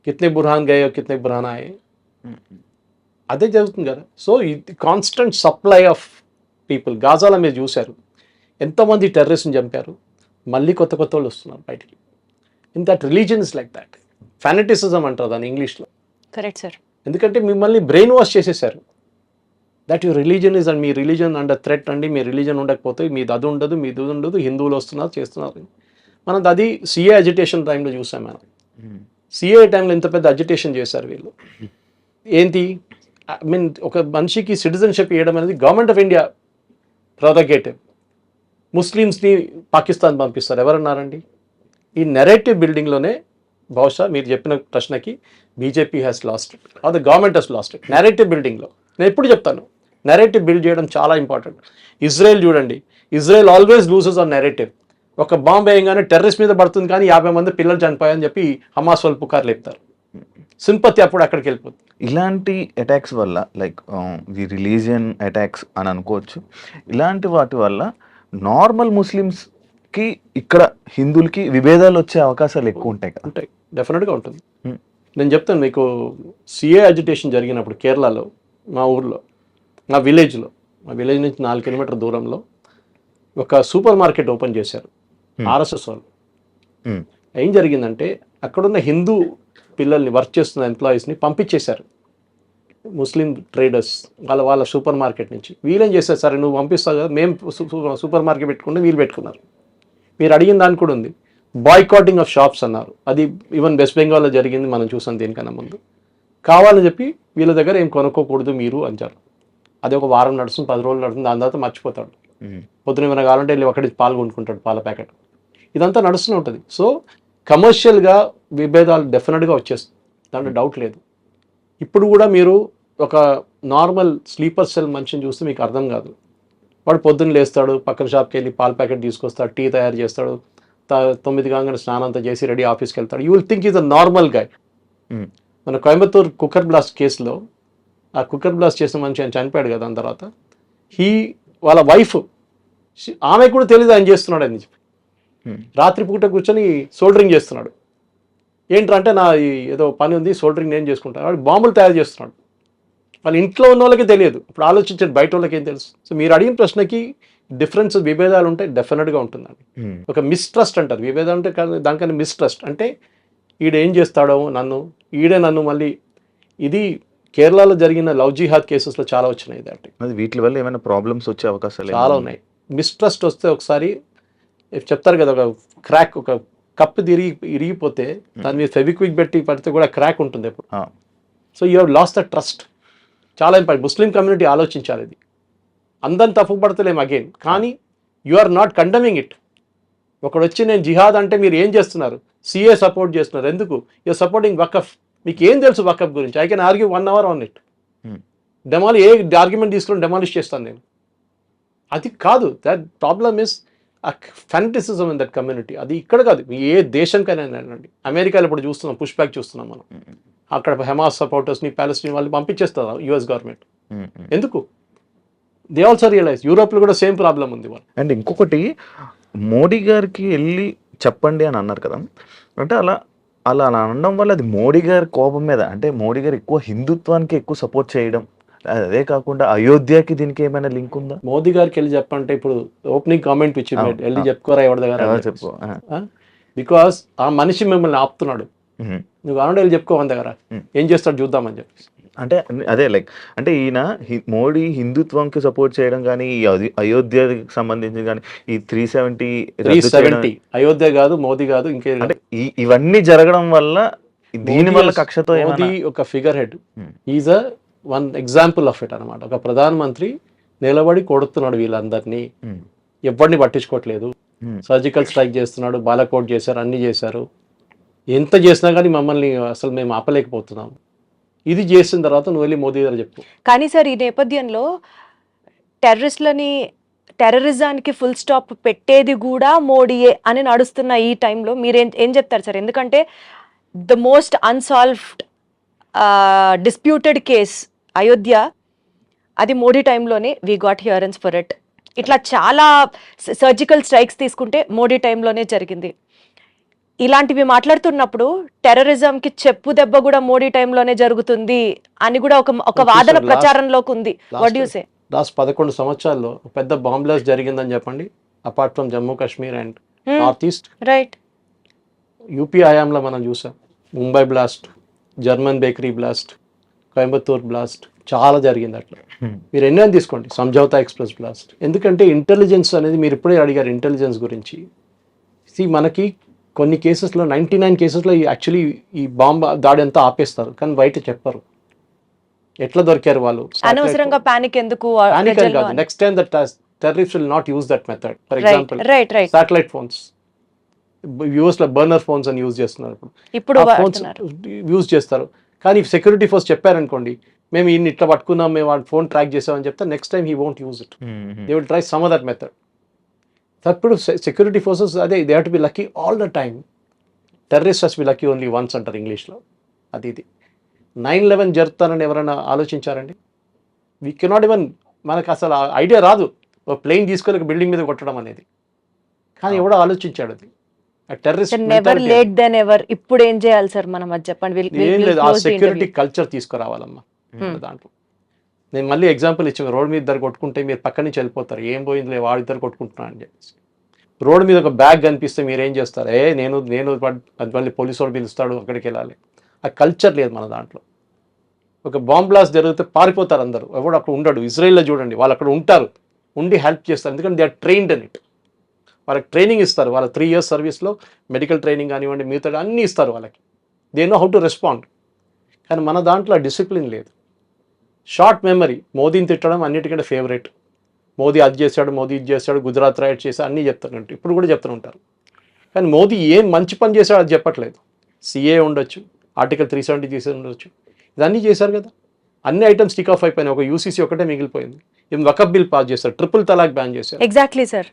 కిత్నే బుర్హాన్ గయో కిత్నే బుర్హాన్ ఆయే, అదే జరుగుతుంది కదా. సో ఇది కాన్స్టెంట్ సప్లై ఆఫ్ పీపుల్. గాజాలో మీరు చూశారు ఎంతోమంది టెర్రరిస్ట్ని చంపారు, మళ్ళీ కొత్త వాళ్ళు వస్తున్నారు బయటికి. In that religion is like that. Fanaticism అంటారు దాన్ని ఇంగ్లీష్లో. Correct sir. ఎందుకంటే మిమ్మల్ని బ్రెయిన్ వాష్ చేసేసారు. That your religion is and me religion under threat అండి, మీ రిలీజన్ ఉండకపోతే మీది అది ఉండదు, మీది ఉండదు, హిందువులు వస్తున్నారు చేస్తున్నారు. మనం అది సిఏ అజిటేషన్ టైంలో చూసాం మనం. సిఏ టైంలో ఇంత పెద్ద అజిటేషన్ చేశారు వీళ్ళు. ఏంటి, ఐ మీన్ ఒక మనిషికి సిటిజన్షిప్ ఇవ్వడం అనేది గవర్నమెంట్ ఆఫ్ ఇండియా ప్రొరగేటివ్. ముస్లిమ్స్ని పాకిస్తాన్ పంపిస్తారు, ఎవరన్నారండి? ఈ నెరేటివ్ బిల్డింగ్లోనే బహుశా మీరు చెప్పిన ప్రశ్నకి BJP has lost it or the government has lost it. Narrative బిల్డింగ్లో నేను ఎప్పుడు చెప్తాను, నెరేటివ్ బిల్డ్ చేయడం చాలా ఇంపార్టెంట్. ఇజ్రాయెల్ చూడండి, Israel always loses on narrative. ఒక బాంబు వేయంగానే టెర్రరిస్ట్ మీద పడుతుంది కానీ 50 మంది పిల్లలు చనిపోయాయని చెప్పి హమాస్ వాళ్ళు పుకార్లు లేపుతారు. సింపతి అప్పుడు అక్కడికి వెళ్ళిపోతుంది. ఇలాంటి అటాక్స్ వల్ల లైక్ ది రిలీజియన్ అటాక్స్ అని అనుకోవచ్చు. ఇలాంటి వాటి వల్ల నార్మల్ ముస్లిమ్స్కి ఇక్కడ హిందువులకి విభేదాలు వచ్చే అవకాశాలు ఎక్కువ ఉంటాయి కదా? ఉంటాయి, డెఫినెట్గా ఉంటుంది. నేను చెప్తాను మీకు, సిఏ అజిటేషన్ జరిగినప్పుడు కేరళలో మా ఊర్లో మా విలేజ్ నుంచి 4 కిలోమీటర్ దూరంలో ఒక సూపర్ మార్కెట్ ఓపెన్ చేశారు ఆర్ఎస్ఎస్ వాళ్ళు. ఏం జరిగిందంటే అక్కడున్న హిందూ పిల్లల్ని వర్క్ చేస్తున్న ఎంప్లాయీస్ని పంపించేశారు ముస్లిం ట్రేడర్స్ వాళ్ళ సూపర్ మార్కెట్ నుంచి. వీళ్ళేం చేశారు, సరే నువ్వు పంపిస్తావు కదా, మేము సూపర్ మార్కెట్ పెట్టుకుంటే వీళ్ళు పెట్టుకున్నారు. మీరు అడిగిన దానికి కూడా ఉంది, బాయ్కాటింగ్ ఆఫ్ షాప్స్ అన్నారు. అది ఈవెన్ వెస్ట్ బెంగాల్లో జరిగింది, మనం చూసాం దీనికన్నా ముందు. కావాలని చెప్పి వీళ్ళ దగ్గర ఏం కొనుక్కోకూడదు మీరు అంటారు. అది ఒక వారం నడుస్తుంది, 10 రోజులు నడుస్తుంది, దాని తర్వాత మర్చిపోతాడు. పొద్దున ఏమైనా కావాలంటే వెళ్ళి ఒకటి పాలు కొనుక్కుంటాడు, పాల ప్యాకెట్. ఇదంతా నడుస్తూనే ఉంటుంది. సో కమర్షియల్గా విభేదాలు డెఫినెట్గా వచ్చేస్తుంది, దాంట్లో డౌట్ లేదు. ఇప్పుడు కూడా మీరు ఒక నార్మల్ స్లీపర్ సెల్ మనిషిని చూస్తే మీకు అర్థం కాదు. వాడు పొద్దున్న లేస్తాడు, పక్కన షాప్కి వెళ్ళి పాల ప్యాకెట్ తీసుకొస్తాడు, టీ తయారు చేస్తాడు, 9 కాగానే స్నానం అంతా చేసి రెడీ ఆఫీస్కి వెళ్తాడు. You will think is a normal guy. మన కోయంబత్తూర్ కుక్కర్ బ్లాస్ట్ కేసులో ఆ కుక్కర్ బ్లాస్ట్ చేసిన మనిషి ఆయన చనిపోయాడు కదా, దాని తర్వాత వాళ్ళ వైఫ్ ఆమె కూడా తెలియదు ఆయన చేస్తున్నాడు అని చెప్పి రాత్రిపూట కూర్చొని సోల్డరింగ్ చేస్తున్నాడు. ఏంటంటే నా ఏదో పని ఉంది, సోల్డరింగ్ నేను చేసుకుంటాను. వాడు బాంబులు తయారు చేస్తున్నాడు. వాళ్ళ ఇంట్లో ఉన్న వాళ్ళకి తెలియదు. ఇప్పుడు ఆలోచించండి, బయట వాళ్ళకి ఏం తెలుసు. సో మీరు అడిగిన ప్రశ్నకి డిఫరెన్స్, విభేదాలు ఉంటాయి, డెఫినెట్గా ఉంటుందండి. ఒక మిస్ట్రస్ట్ అంటారు. విభేదం అంటే దానికన్నా మిస్ట్రస్ట్ అంటే ఈడేం చేస్తాడో ఈడే నన్ను మళ్ళీ. ఇది కేరళలో జరిగిన లవ్ జిహాద్ కేసెస్లో చాలా వచ్చినాయి. అది వీటి వల్ల ఏమైనా ప్రాబ్లమ్స్ వచ్చే అవకాశాలు చాలా ఉన్నాయి. మిస్ట్రస్ట్ వస్తే ఒకసారి చెప్తారు కదా, ఒక క్రాక్, ఒక కప్పు ఇరిగిపోతే దాని మీద ఫెవిక్విక్ పెట్టి పడితే కూడా క్రాక్ ఉంటుంది ఎప్పుడు. So you have lost the trust. చాలా ఇంపార్టెంట్. ముస్లిం కమ్యూనిటీ ఆలోచించాలి. ఇది అందరిని తప్పు పడతలేము అగైన్, కానీ you are not condemning it. ఒకడు వచ్చి నేను జిహాద్ అంటే మీరు ఏం చేస్తున్నారు, సిఏ సపోర్ట్ చేస్తున్నారు, ఎందుకు? యూఆర్ సపోర్టింగ్ వకఫ్. మీకు ఏం తెలుసు వకఫ్ గురించి? I can argue 1 hour on it. ఏ ఆర్గ్యుమెంట్ తీసుకుని డెమాలిష్ చేస్తాను నేను. అది కాదు. That problem is fanaticism in that community. అది ఇక్కడ కాదు, ఏ దేశంకైనా అండి. అమెరికాలో ఇప్పుడు చూస్తున్నాం, పుష్ బ్యాక్ చూస్తున్నాం మనం. అక్కడ హమాస్ సపోర్టర్స్ని, ప్యాలెస్టైన్ వాళ్ళు పంపించేస్తారు యుఎస్ గవర్నమెంట్. ఎందుకు? They also realise. యూరోప్లో కూడా సేమ్ ప్రాబ్లం ఉంది వాళ్ళు. అండ్ ఇంకొకటి, మోడీ గారికి వెళ్ళి చెప్పండి అని అన్నారు కదా, అంటే అలా అనడం వల్ల అది మోడీ గారి కోపం మీద, అంటే మోడీ గారు ఎక్కువ హిందుత్వానికి ఎక్కువ సపోర్ట్ చేయడం, అదే కాకుండా అయోధ్యకి దీనికి ఏమైనా లింక్ ఉందా? మోదీ గారికి వెళ్ళి చెప్పంటే ఇప్పుడు ఓపెనింగ్ కామెంట్ ఇచ్చి వెళ్ళి చెప్పుకోరా ఎవరి దగ్గర చెప్పు. బికాస్ ఆ మనిషి మిమ్మల్ని ఆపుతున్నాడు. నువ్వు కావాలంటే వెళ్ళి చెప్పుకో మన దగ్గర, ఏం చేస్తాడు చూద్దామని చెప్పి. అంటే అదే లైక్, అంటే ఈయన మోడీ హిందుత్వంకి సపోర్ట్ చేయడం కానీ, ఈ అయోధ్యకి సంబంధించి కానీ, ఈ 370 అయోధ్య కాదు, మోదీ కాదు, ఇంకే, అంటే ఇవన్నీ జరగడం వల్ల దీని వల్ల కక్షతో మోదీ ఒక figure head. Is a one example of it అనమాట. ఒక ప్రధానమంత్రి నిలబడి కొడుతున్నాడు వీళ్ళందరినీ, ఎవరిని పట్టించుకోవట్లేదు. సర్జికల్ స్ట్రైక్ చేస్తున్నాడు, బాలకోట్ చేశారు, అన్ని చేశారు. ఎంత చేసినా కానీ మమ్మల్ని అసలు మేము ఆపలేకపోతున్నాం. ఇది చేసిన తర్వాత నువ్వు వెళ్ళి మోదీ గారు చెప్పు. కానీ సార్, ఈ నేపథ్యంలో టెర్రరిజానికి ఫుల్ స్టాప్ పెట్టేది కూడా మోడీయే అని నడుస్తున్న ఈ టైంలో మీరు ఏం చెప్తారు సార్? ఎందుకంటే the most unsolved disputed case Ayodhya, అది మోడీ టైంలోనే వీ గాట్ హియరెన్స్ ఫర్ ఇట్. ఇట్లా చాలా సర్జికల్ స్ట్రైక్స్ తీసుకుంటే మోడీ టైంలోనే జరిగింది. ఇలాంటివి మాట్లాడుతున్నప్పుడు టెర్రరిజంకి చెప్పు దెబ్బ కూడా మోడీ టైంలోనే జరుగుతుంది అని కూడా ఒక వాదన ప్రచారంలోకి ఉంది. What do you say? Last 11 సంవత్సరాల్లో పెద్ద బాంబ్ బ్లాస్ట్ జరిగిందని చెప్పండి, apart from Jammu Kashmir and north east. Right. UP హయాంలో మనం చూసాం Mumbai blast, German bakery blast, Coimbatore blast, చాలా జరిగింది అట్లా. మీరు ఎన్నో తీసుకోండి, సంజౌతా ఎక్స్ప్రెస్ బ్లాస్ట్. ఎందుకంటే ఇంటెలిజెన్స్ అనేది, మీరు ఇప్పుడే అడిగారు ఇంటెలిజెన్స్ గురించి. మనకి కొన్ని కేసెస్లో 99 కేసెస్లో యాక్చువల్లీ ఈ బాంబ్ దాడి అంతా ఆపేస్తారు, కానీ బయట చెప్పరు ఎట్లా దొరికారు వాళ్ళు. అనవసరంగా పానిక్ ఎందుకు? Next time that terrorist will not use that method. For example satellite phones, US లో బర్నర్ ఫోన్స్ అని యూజ్ చేస్తున్నారు. ఇప్పుడు ఫోన్స్ యూజ్ చేస్తారు, కానీ సెక్యూరిటీ ఫోర్స్ చెప్పారనుకోండి, మేము ఇన్ని ఇట్లా పట్టుకున్నాం, మేము వాడి ఫోన్ ట్రాక్ చేసామని చెప్తే next time he won't use it. They will try some other method. అప్పుడు సెక్యూరిటీ ఫోర్సెస్ అదే, they have to be lucky all the time. Terrorist has B lucky only once అంటారు ఇంగ్లీష్లో. ఇది 9/11 జరుగుతానని ఎవరైనా ఆలోచించారండి? వీ కెనాట్ ఈవెన్, మనకు అసలు idea రాదు ఒక ప్లేన్ తీసుకొని ఒక బిల్డింగ్ మీద కొట్టడం అనేది. కానీ ఎవడో ఆలోచించాడు అది. Never late then ever. ఇప్పుడు ఏం చేయాలి సార్ మనం, అది చెప్పండి. ఏం లేదు, ఆ సెక్యూరిటీ కల్చర్ తీసుకురావాలమ్మా దాంట్లో. నేను మళ్ళీ ఎగ్జాంపుల్ ఇచ్చాను, రోడ్ మీద ఇద్దరు కొట్టుకుంటే మీరు పక్క నుంచి వెళ్ళిపోతారు, ఏం పోయిందిలే వాడు ఇద్దరు కొట్టుకుంటున్నా అని చెప్పేసి. రోడ్ మీద ఒక బ్యాగ్ కనిపిస్తే మీరు ఏం చేస్తారు, నేను మళ్ళీ పోలీసు వాడు పిలుస్తాడు అక్కడికి వెళ్ళాలి. ఆ కల్చర్ లేదు మన దాంట్లో. ఒక బాంబ్ బ్లాస్ట్ జరిగితే పారిపోతారు అందరూ, ఎవడు అక్కడ ఉండడు. ఇజ్రాయిల్లో చూడండి, వాళ్ళు అక్కడ ఉంటారు, ఉండి హెల్ప్ చేస్తారు, ఎందుకంటే they are trained in it. వాళ్ళకి ట్రైనింగ్ ఇస్తారు, వాళ్ళ 3 years సర్వీస్లో మెడికల్ ట్రైనింగ్ కానివ్వండి, మిగతా అన్నీ ఇస్తారు వాళ్ళకి. They know how to respond. కానీ మన దాంట్లో డిసిప్లిన్ లేదు, షార్ట్ మెమరీ. మోదీని తిట్టడం అన్నిటికంటే ఫేవరెట్. మోదీ అది చేశాడు, మోదీ ఇది చేశాడు, గుజరాత్ రైడ్ చేశాడు, అన్నీ చెప్తారు, ఇప్పుడు కూడా చెప్తూ ఉంటారు. కానీ మోదీ ఏం మంచి పని చేశాడు అది చెప్పట్లేదు. సిఏ ఉండొచ్చు, ఆర్టికల్ 370 చేసి ఉండొచ్చు, ఇదన్నీ చేశారు కదా. అన్ని ఐటమ్స్ స్టిక్ ఆఫ్ అయిపోయినాయి, ఒక యూసీసీ ఒకటే మిగిలిపోయింది. ఏం వకఫ్ బిల్ పాస్ చేశారు, ట్రిపుల్ తలాక్ బ్యాన్ చేశారు. Exactly sir.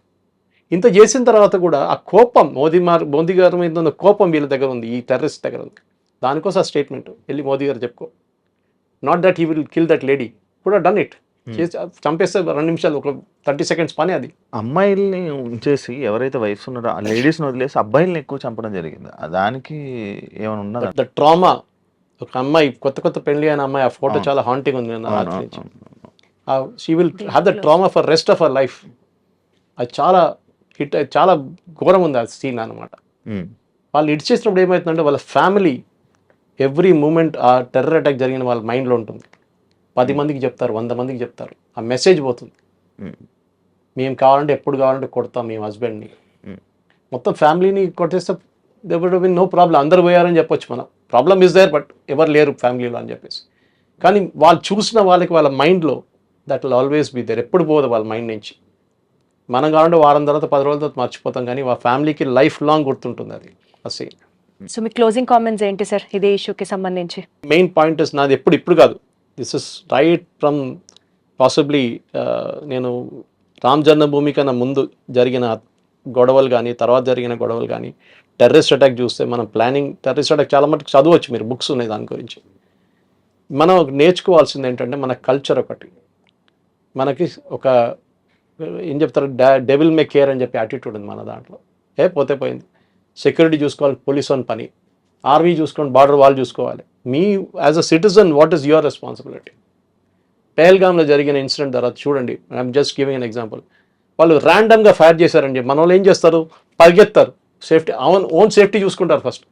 ఇంత చేసిన తర్వాత కూడా ఆ కోపం మోదీ గారి మీద ఉన్న కోపం వీళ్ళ దగ్గర ఉంది, ఈ టెర్రరిస్ట్ దగ్గర ఉంది. దానికోసం ఆ స్టేట్మెంట్ వెళ్ళి మోదీ గారు చెప్పుకో, not that he will kill that lady, కూడా డన్ ఇట్. చేసి చంపేస్తే 2 నిమిషాలు, ఒక 30 seconds పని అది. అమ్మాయిల్ని ఉంచేసి ఎవరైతే వైఫ్స్ ఉన్నారో ఆ లేడీస్ని వదిలేసి అబ్బాయిల్ని ఎక్కువ చంపడం జరిగింది. దానికి ఏమైనా ఉన్నదా? The trauma. ఒక అమ్మాయి కొత్త పెళ్లి అయిన అమ్మాయి, ఆ ఫోటో చాలా హాంటింగ్ ఉంది. She will have the trauma for rest of our life. అది చాలా ఘోరం ఉంది ఆ సీన్ అనమాట. వాళ్ళు ఇడిచేసినప్పుడు ఏమవుతుందంటే వాళ్ళ ఫ్యామిలీ ఎవ్రీ మూమెంట్ ఆ టెర్రర్ అటాక్ జరిగిన వాళ్ళ మైండ్లో ఉంటుంది. 10 మందికి చెప్తారు, 100 మందికి చెప్తారు, ఆ మెసేజ్ పోతుంది. మేము కావాలంటే ఎప్పుడు కావాలంటే కొడతాం మేము హస్బెండ్ని. మొత్తం ఫ్యామిలీని కొట్టేస్తే they would been no problem, అందరు పోయారని చెప్పొచ్చు మనం. ప్రాబ్లమ్ ఇస్ దేర్, బట్ ఎవరు లేరు ఫ్యామిలీలో అని చెప్పేసి. కానీ వాళ్ళు చూసిన వాళ్ళకి వాళ్ళ మైండ్లో that will always be there, ఎప్పుడు పోదు వాళ్ళ మైండ్ నుంచి. మనం కావాలంటే వారం తర్వాత 10 రోజుల తర్వాత మర్చిపోతాం, కానీ వాళ్ళ ఫ్యామిలీకి లైఫ్ లాంగ్ గుర్తుంటుంది అది ఆ సీన్. సో మీ క్లోజింగ్ కామెంట్స్ ఏంటి సార్ ఇదే ఇష్యూకి సంబంధించి? మెయిన్ పాయింట్ ఇస్ నాది ఇప్పుడు కాదు, this is right from possibly నేను రామ్ జన్మభూమి కన్నా ముందు జరిగిన గొడవలు కానీ, తర్వాత జరిగిన గొడవలు కానీ, టెర్రరిస్ట్ అటాక్ చూస్తే మనం ప్లానింగ్ టెర్రరిస్ట్ అటాక్ చాలా మటుకు చదవచ్చు, మీరు బుక్స్ ఉన్నాయి దాని గురించి. మనం నేర్చుకోవాల్సింది ఏంటంటే మన కల్చర్ ఒకటి, మనకి ఒక ఏం చెప్తారు, డెవిల్ మే కేర్ అని చెప్పి యాటిట్యూడ్ ఉంది మన దాంట్లో. పోతే పోయింది, సెక్యూరిటీ చూసుకోవాలి పోలీస్ అని పని, ఆర్మీ చూసుకోండి, బార్డర్ వాళ్ళు చూసుకోవాలి. మీ as a citizen what is your responsibility? పెహల్గామ్లో జరిగిన ఇన్సిడెంట్ తర్వాత చూడండి, I'm just giving an example. వాళ్ళు ర్యాండమ్గా ఫైర్ చేశారని చెప్పి మన వాళ్ళు ఏం చేస్తారు, పరిగెత్తారు. సేఫ్టీ ఓన్ సేఫ్టీ చూసుకుంటారు ఫస్ట్.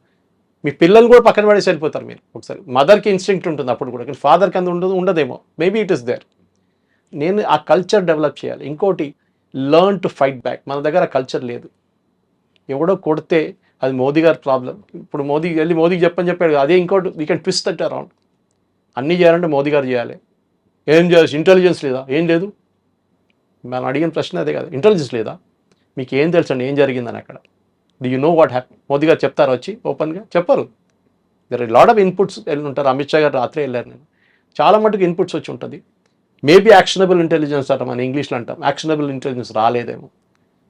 మీ పిల్లలు కూడా పక్కన పడేసి వెళ్ళిపోతారు మీరు. ఒకసారి మదర్కి ఇన్స్టింక్ట్ ఉంటుంది అప్పుడు కూడా, కానీ ఫాదర్కి అంత ఉండదేమో, మేబీ ఇట్ ఈస్ దేర్. నేను ఆ కల్చర్ డెవలప్ చేయాలి. ఇంకోటి, లర్న్ టు ఫైట్ బ్యాక్. మన దగ్గర ఆ కల్చర్ లేదు. ఎవడో కొడితే అది మోదీ గారి ప్రాబ్లం. ఇప్పుడు మోదీకి చెప్పాడు, అదే ఇంకోటి we can twist that around. అన్నీ చేయాలంటే మోదీ గారు చేయాలి. ఏం చేయాల్సి, ఇంటెలిజెన్స్ లేదా? ఏం లేదు. మనం అడిగిన ప్రశ్న అదే కదా, ఇంటెలిజెన్స్ లేదా? మీకు ఏం తెలుసండి ఏం జరిగిందని అక్కడ? Do you know what happy? Modi గారు చెప్తారు వచ్చి ఓపెన్గా? చెప్పరు. దర్ లాట్ ఆఫ్ ఇన్పుట్స్ వెళ్ళి ఉంటారు. అమిత్ షా గారు రాత్రి వెళ్ళారు, నేను చాలా మటుకు ఇన్పుట్స్ వచ్చి ఉంటుంది. మేబీ యాక్షనబుల్ ఇంటెలిజెన్స్ అంటాం, మన ఇంగ్లీష్లో అంటాం, యాక్షనబుల్ ఇంటెలిజెన్స్ రాలేదేమో.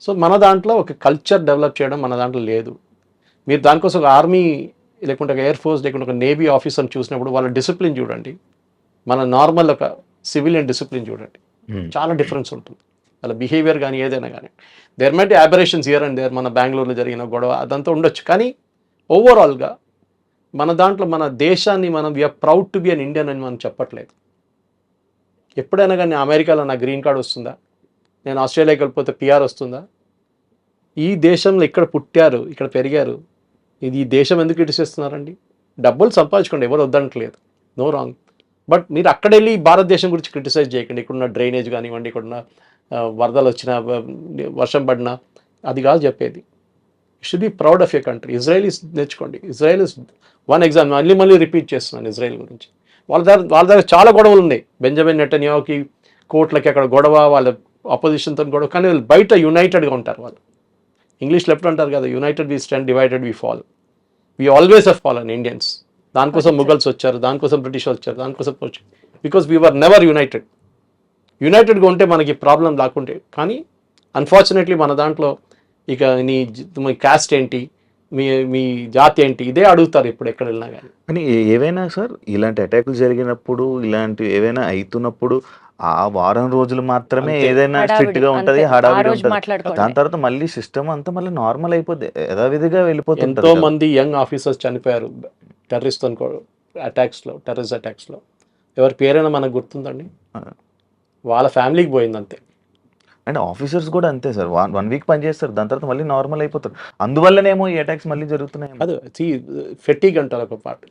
సో మన దాంట్లో ఒక కల్చర్ డెవలప్ చేయడం మన దాంట్లో లేదు. మీరు దానికోసం ఒక ఆర్మీ లేకుంటే ఒక ఎయిర్ ఫోర్స్ లేకుంటే ఒక నేవీ ఆఫీసర్ని చూసినప్పుడు వాళ్ళ డిసిప్లిన్ చూడండి, మన నార్మల్ ఒక సివిలియన్ డిసిప్లిన్ చూడండి, చాలా డిఫరెన్స్ ఉంటుంది వాళ్ళ బిహేవియర్ కానీ ఏదైనా కానీ. There might aberrations here and there. మన బెంగళూరులో జరిగిన గొడవ అదంతా ఉండొచ్చు, కానీ ఓవరాల్గా మన దాంట్లో మన దేశాన్ని మనం we are proud to be an Indian అని మనం చెప్పట్లేదు. ఎప్పుడైనా కానీ అమెరికాలో నా గ్రీన్ కార్డ్ వస్తుందా, నేను ఆస్ట్రేలియాకి వెళ్ళిపోతే పిఆర్ వస్తుందా? ఈ దేశంలో ఇక్కడ పుట్టారు, ఇక్కడ పెరిగారు, ఇది ఈ దేశం ఎందుకు ఇడిసేస్తున్నారండి? డబ్బులు సంపాదించుకోండి, ఎవరు వద్దనట్లేదు, నో రాంగ్. బట్ మీరు అక్కడ వెళ్ళి భారతదేశం గురించి క్రిటిసైజ్ చేయకండి. ఇక్కడున్న డ్రైనేజ్ కానివ్వండి, ఇక్కడున్న వరదలు వచ్చినా, వర్షం పడినా, అది కాదు చెప్పేది. You should be proud of your country. Israel నేర్చుకోండి. Israel is one example. మళ్ళీ రిపీట్ చేస్తున్నాను ఇజ్రాయెల్ గురించి. వాళ్ళ దగ్గర చాలా గొడవలు ఉన్నాయి. బెంజమిన్ నెటన్యాహుకి కోర్టులకి అక్కడ గొడవ, వాళ్ళ అపోజిషన్తో గొడవ, కానీ వాళ్ళు బయట యునైటెడ్గా ఉంటారు. వాళ్ళు ఇంగ్లీష్లో ఎప్పుడు అంటారు కదా, united we stand, divided we fall. We always have fallen Indians. దానికోసం ముఘల్స్ వచ్చారు, దానికోసం బ్రిటిష్ వచ్చారు, దానికోసం వచ్చారు, బికాస్ వీ వర్ నెవర్ యునైటెడ్గా ఉంటే మనకి ప్రాబ్లం లేకుంటే. కానీ అన్ఫార్చునేట్లీ మన దాంట్లో ఇక మీ కాస్ట్ ఏంటి, మీ జాతి ఏంటి, ఇదే అడుగుతారు ఇప్పుడు ఎక్కడ వెళ్ళినా కానీ. కానీ ఏవైనా సార్ ఇలాంటి అటాకులు జరిగినప్పుడు, ఇలాంటి ఏవైనా అవుతున్నప్పుడు ఆ వారం రోజులు మాత్రమే ఏదైనా స్ట్రిక్ట్ గా ఉంటది, హడావిడి ఉంటది. దాని తర్వాత మళ్ళీ సిస్టమ్ అంతా మళ్ళీ నార్మల్ అయిపోద్ది, యథావిధిగా వెళ్ళిపోతుంది. ఎంతో మంది యంగ్ ఆఫీసర్స్ చనిపోయారు టెర్రరిస్ట్ టెర్రరిస్ట్ అటాక్స్లో. ఎవరి పేరైనా మనకు గుర్తుందండి? వాళ్ళ ఫ్యామిలీకి పోయింది అంతే. అండ్ ఆఫీసర్స్ కూడా అంతే సార్, 1 వీక్ పని చేస్తారు, దాని తర్వాత మళ్ళీ నార్మల్ అయిపోతారు. అందువల్లనేమో ఈ అటాక్స్ మళ్ళీ జరుగుతున్నాయి. అది ఫెటిక్ అంటారు ఒక పార్ట్.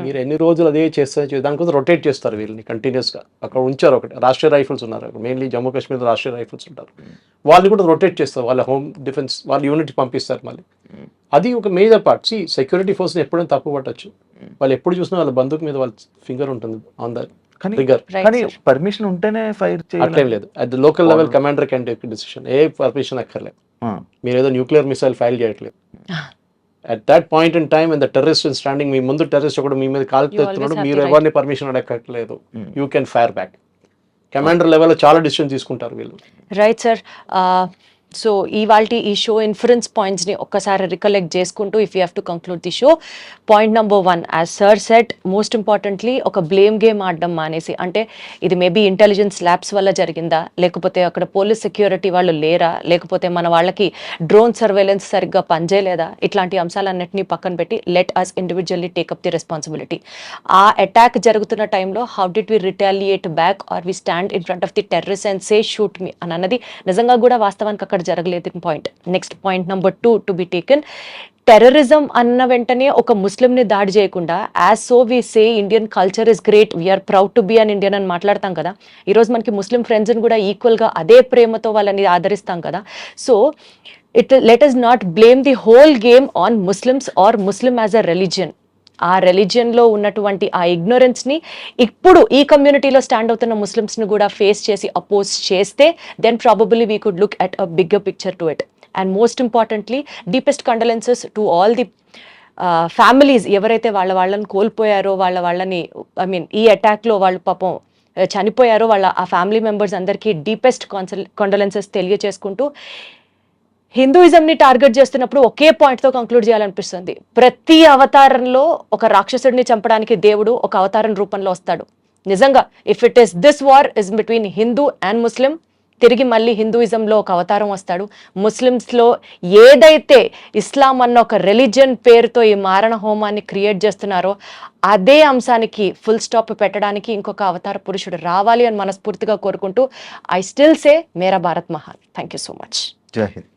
మీరు ఎన్ని రోజులు అదే చేస్తారు, దానికోసం రొటేట్ చేస్తారు వీళ్ళని కంటిన్యూస్గా. అక్కడ ఉంచారు ఒకటి రాష్ట్రీయ రైఫిల్స్ ఉన్నారు, మెయిన్లీ జమ్మూ కాశ్మీర్లో రాష్ట్రీయ రైఫిల్స్ ఉంటారు, వాళ్ళు కూడా రొటేట్ చేస్తారు, వాళ్ళ హోమ్ డిఫెన్స్ వాళ్ళ యూనిట్ పంపిస్తారు మళ్ళీ. అది ఒక మేజర్ పార్ట్. సెక్యూరిటీ ఫోర్స్ని ఎప్పుడైనా తప్పు పట్టచ్చు, వాళ్ళు ఎప్పుడు చూసినా వాళ్ళ బందూక్ మీద వాళ్ళ ఫింగర్ ఉంటుంది ఆన్ ద ట్రిగర్. కానీ పర్మిషన్ ఉంటేనే ఫైర్ అట్లేం లేదు, at the local level commander can take decision. ఏ పర్మిషన్ అక్కర్లేదు, మీరు ఏదో న్యూక్లియర్ మిసైల్ ఫైల్ చేయట్లేదు. At that point in time the terrorist in standing, మీ ముందు టెర్రరిస్ట్ ఒకటి మీ మీద కాల్ తెస్తున్నాడు, మీరు ఎవరిని పర్మిషన్ అడగట్లేదు, you can fire back. Commander లెవెల్లో చాలా డిసిషన్ తీసుకుంటారు వీళ్ళు. Right sir. సో ఇవాల్టి ఈ షో ఇన్ఫరెన్స్ పాయింట్స్ని ఒక్కసారి రికలెక్ట్ చేసుకుంటూ if you have to conclude the show, point number 1 as sir set, most importantly ఒక బ్లేమ్ గేమ్ ఆడడం మానేసి, అంటే ఇది మేబీ ఇంటెలిజెన్స్ ల్యాబ్స్ వల్ల జరిగిందా, లేకపోతే అక్కడ పోలీస్ సెక్యూరిటీ వాళ్ళు లేరా, లేకపోతే మన వాళ్ళకి డ్రోన్ సర్వేలెన్స్ సరిగ్గా పనిచేయలేదా, ఇట్లాంటి అంశాలన్నింటినీ పక్కన పెట్టి let us individually take up the responsibility. ఆ అటాక్ జరుగుతున్న టైంలో how did we retaliate back or we stand in front of the terrorist and say shoot me అని అన్నది నిజంగా కూడా వాస్తవానికి అక్కడ జరగలేదు point. Next point number 2 to be taken, terrorism అన్న వెంటనే ఒక ముస్లింని దాడి చేయకుండా as so we say Indian culture is great, we're proud to be an Indian అని మాట్లాడతాం కదా. ఈరోజు మనకి ముస్లిం ఫ్రెండ్స్ని కూడా ఈక్వల్గా అదే ప్రేమతో వాళ్ళని ఆదరిస్తాం కదా. So let us not blame the whole game on Muslims or Muslim as a religion. ఆ రిలీజియన్లో ఉన్నటువంటి ఆ ఇగ్నోరెన్స్ని ఇప్పుడు ఈ కమ్యూనిటీలో స్టాండ్ అవుతున్న ముస్లిమ్స్ని కూడా ఫేస్ చేసి అపోజ్ చేస్తే then probably we could look at a bigger picture to it. And most importantly deepest condolences to all the families ఎవరైతే వాళ్ళని కోల్పోయారో, వాళ్ళని ఈ అటాక్లో వాళ్ళు పాపం చనిపోయారో, ఆ ఫ్యామిలీ మెంబర్స్ అందరికీ డీపెస్ట్ కండోలెన్సెస్ తెలియజేసుకుంటూ, హిందూయిజంని టార్గెట్ చేస్తున్నప్పుడు ఒకే పాయింట్తో కంక్లూడ్ చేయాలనిపిస్తుంది. ప్రతి అవతారంలో ఒక రాక్షసుడిని చంపడానికి దేవుడు ఒక అవతారం రూపంలో వస్తాడు. నిజంగా if it is this war is between Hindu and Muslim, తిరిగి మళ్ళీ హిందూయిజంలో ఒక అవతారం వస్తాడు. ముస్లిమ్స్లో ఏదైతే ఇస్లాం అన్న ఒక రిలీజియన్ పేరుతో ఈ మారణ హోమాన్ని క్రియేట్ చేస్తున్నారో అదే అంశానికి ఫుల్ స్టాప్ పెట్టడానికి ఇంకొక అవతార పురుషుడు రావాలి అని మనస్ఫూర్తిగా కోరుకుంటూ ఐ స్టిల్ సే మేరా భారత్ మహాన్. Thank you so much. జై హింద్.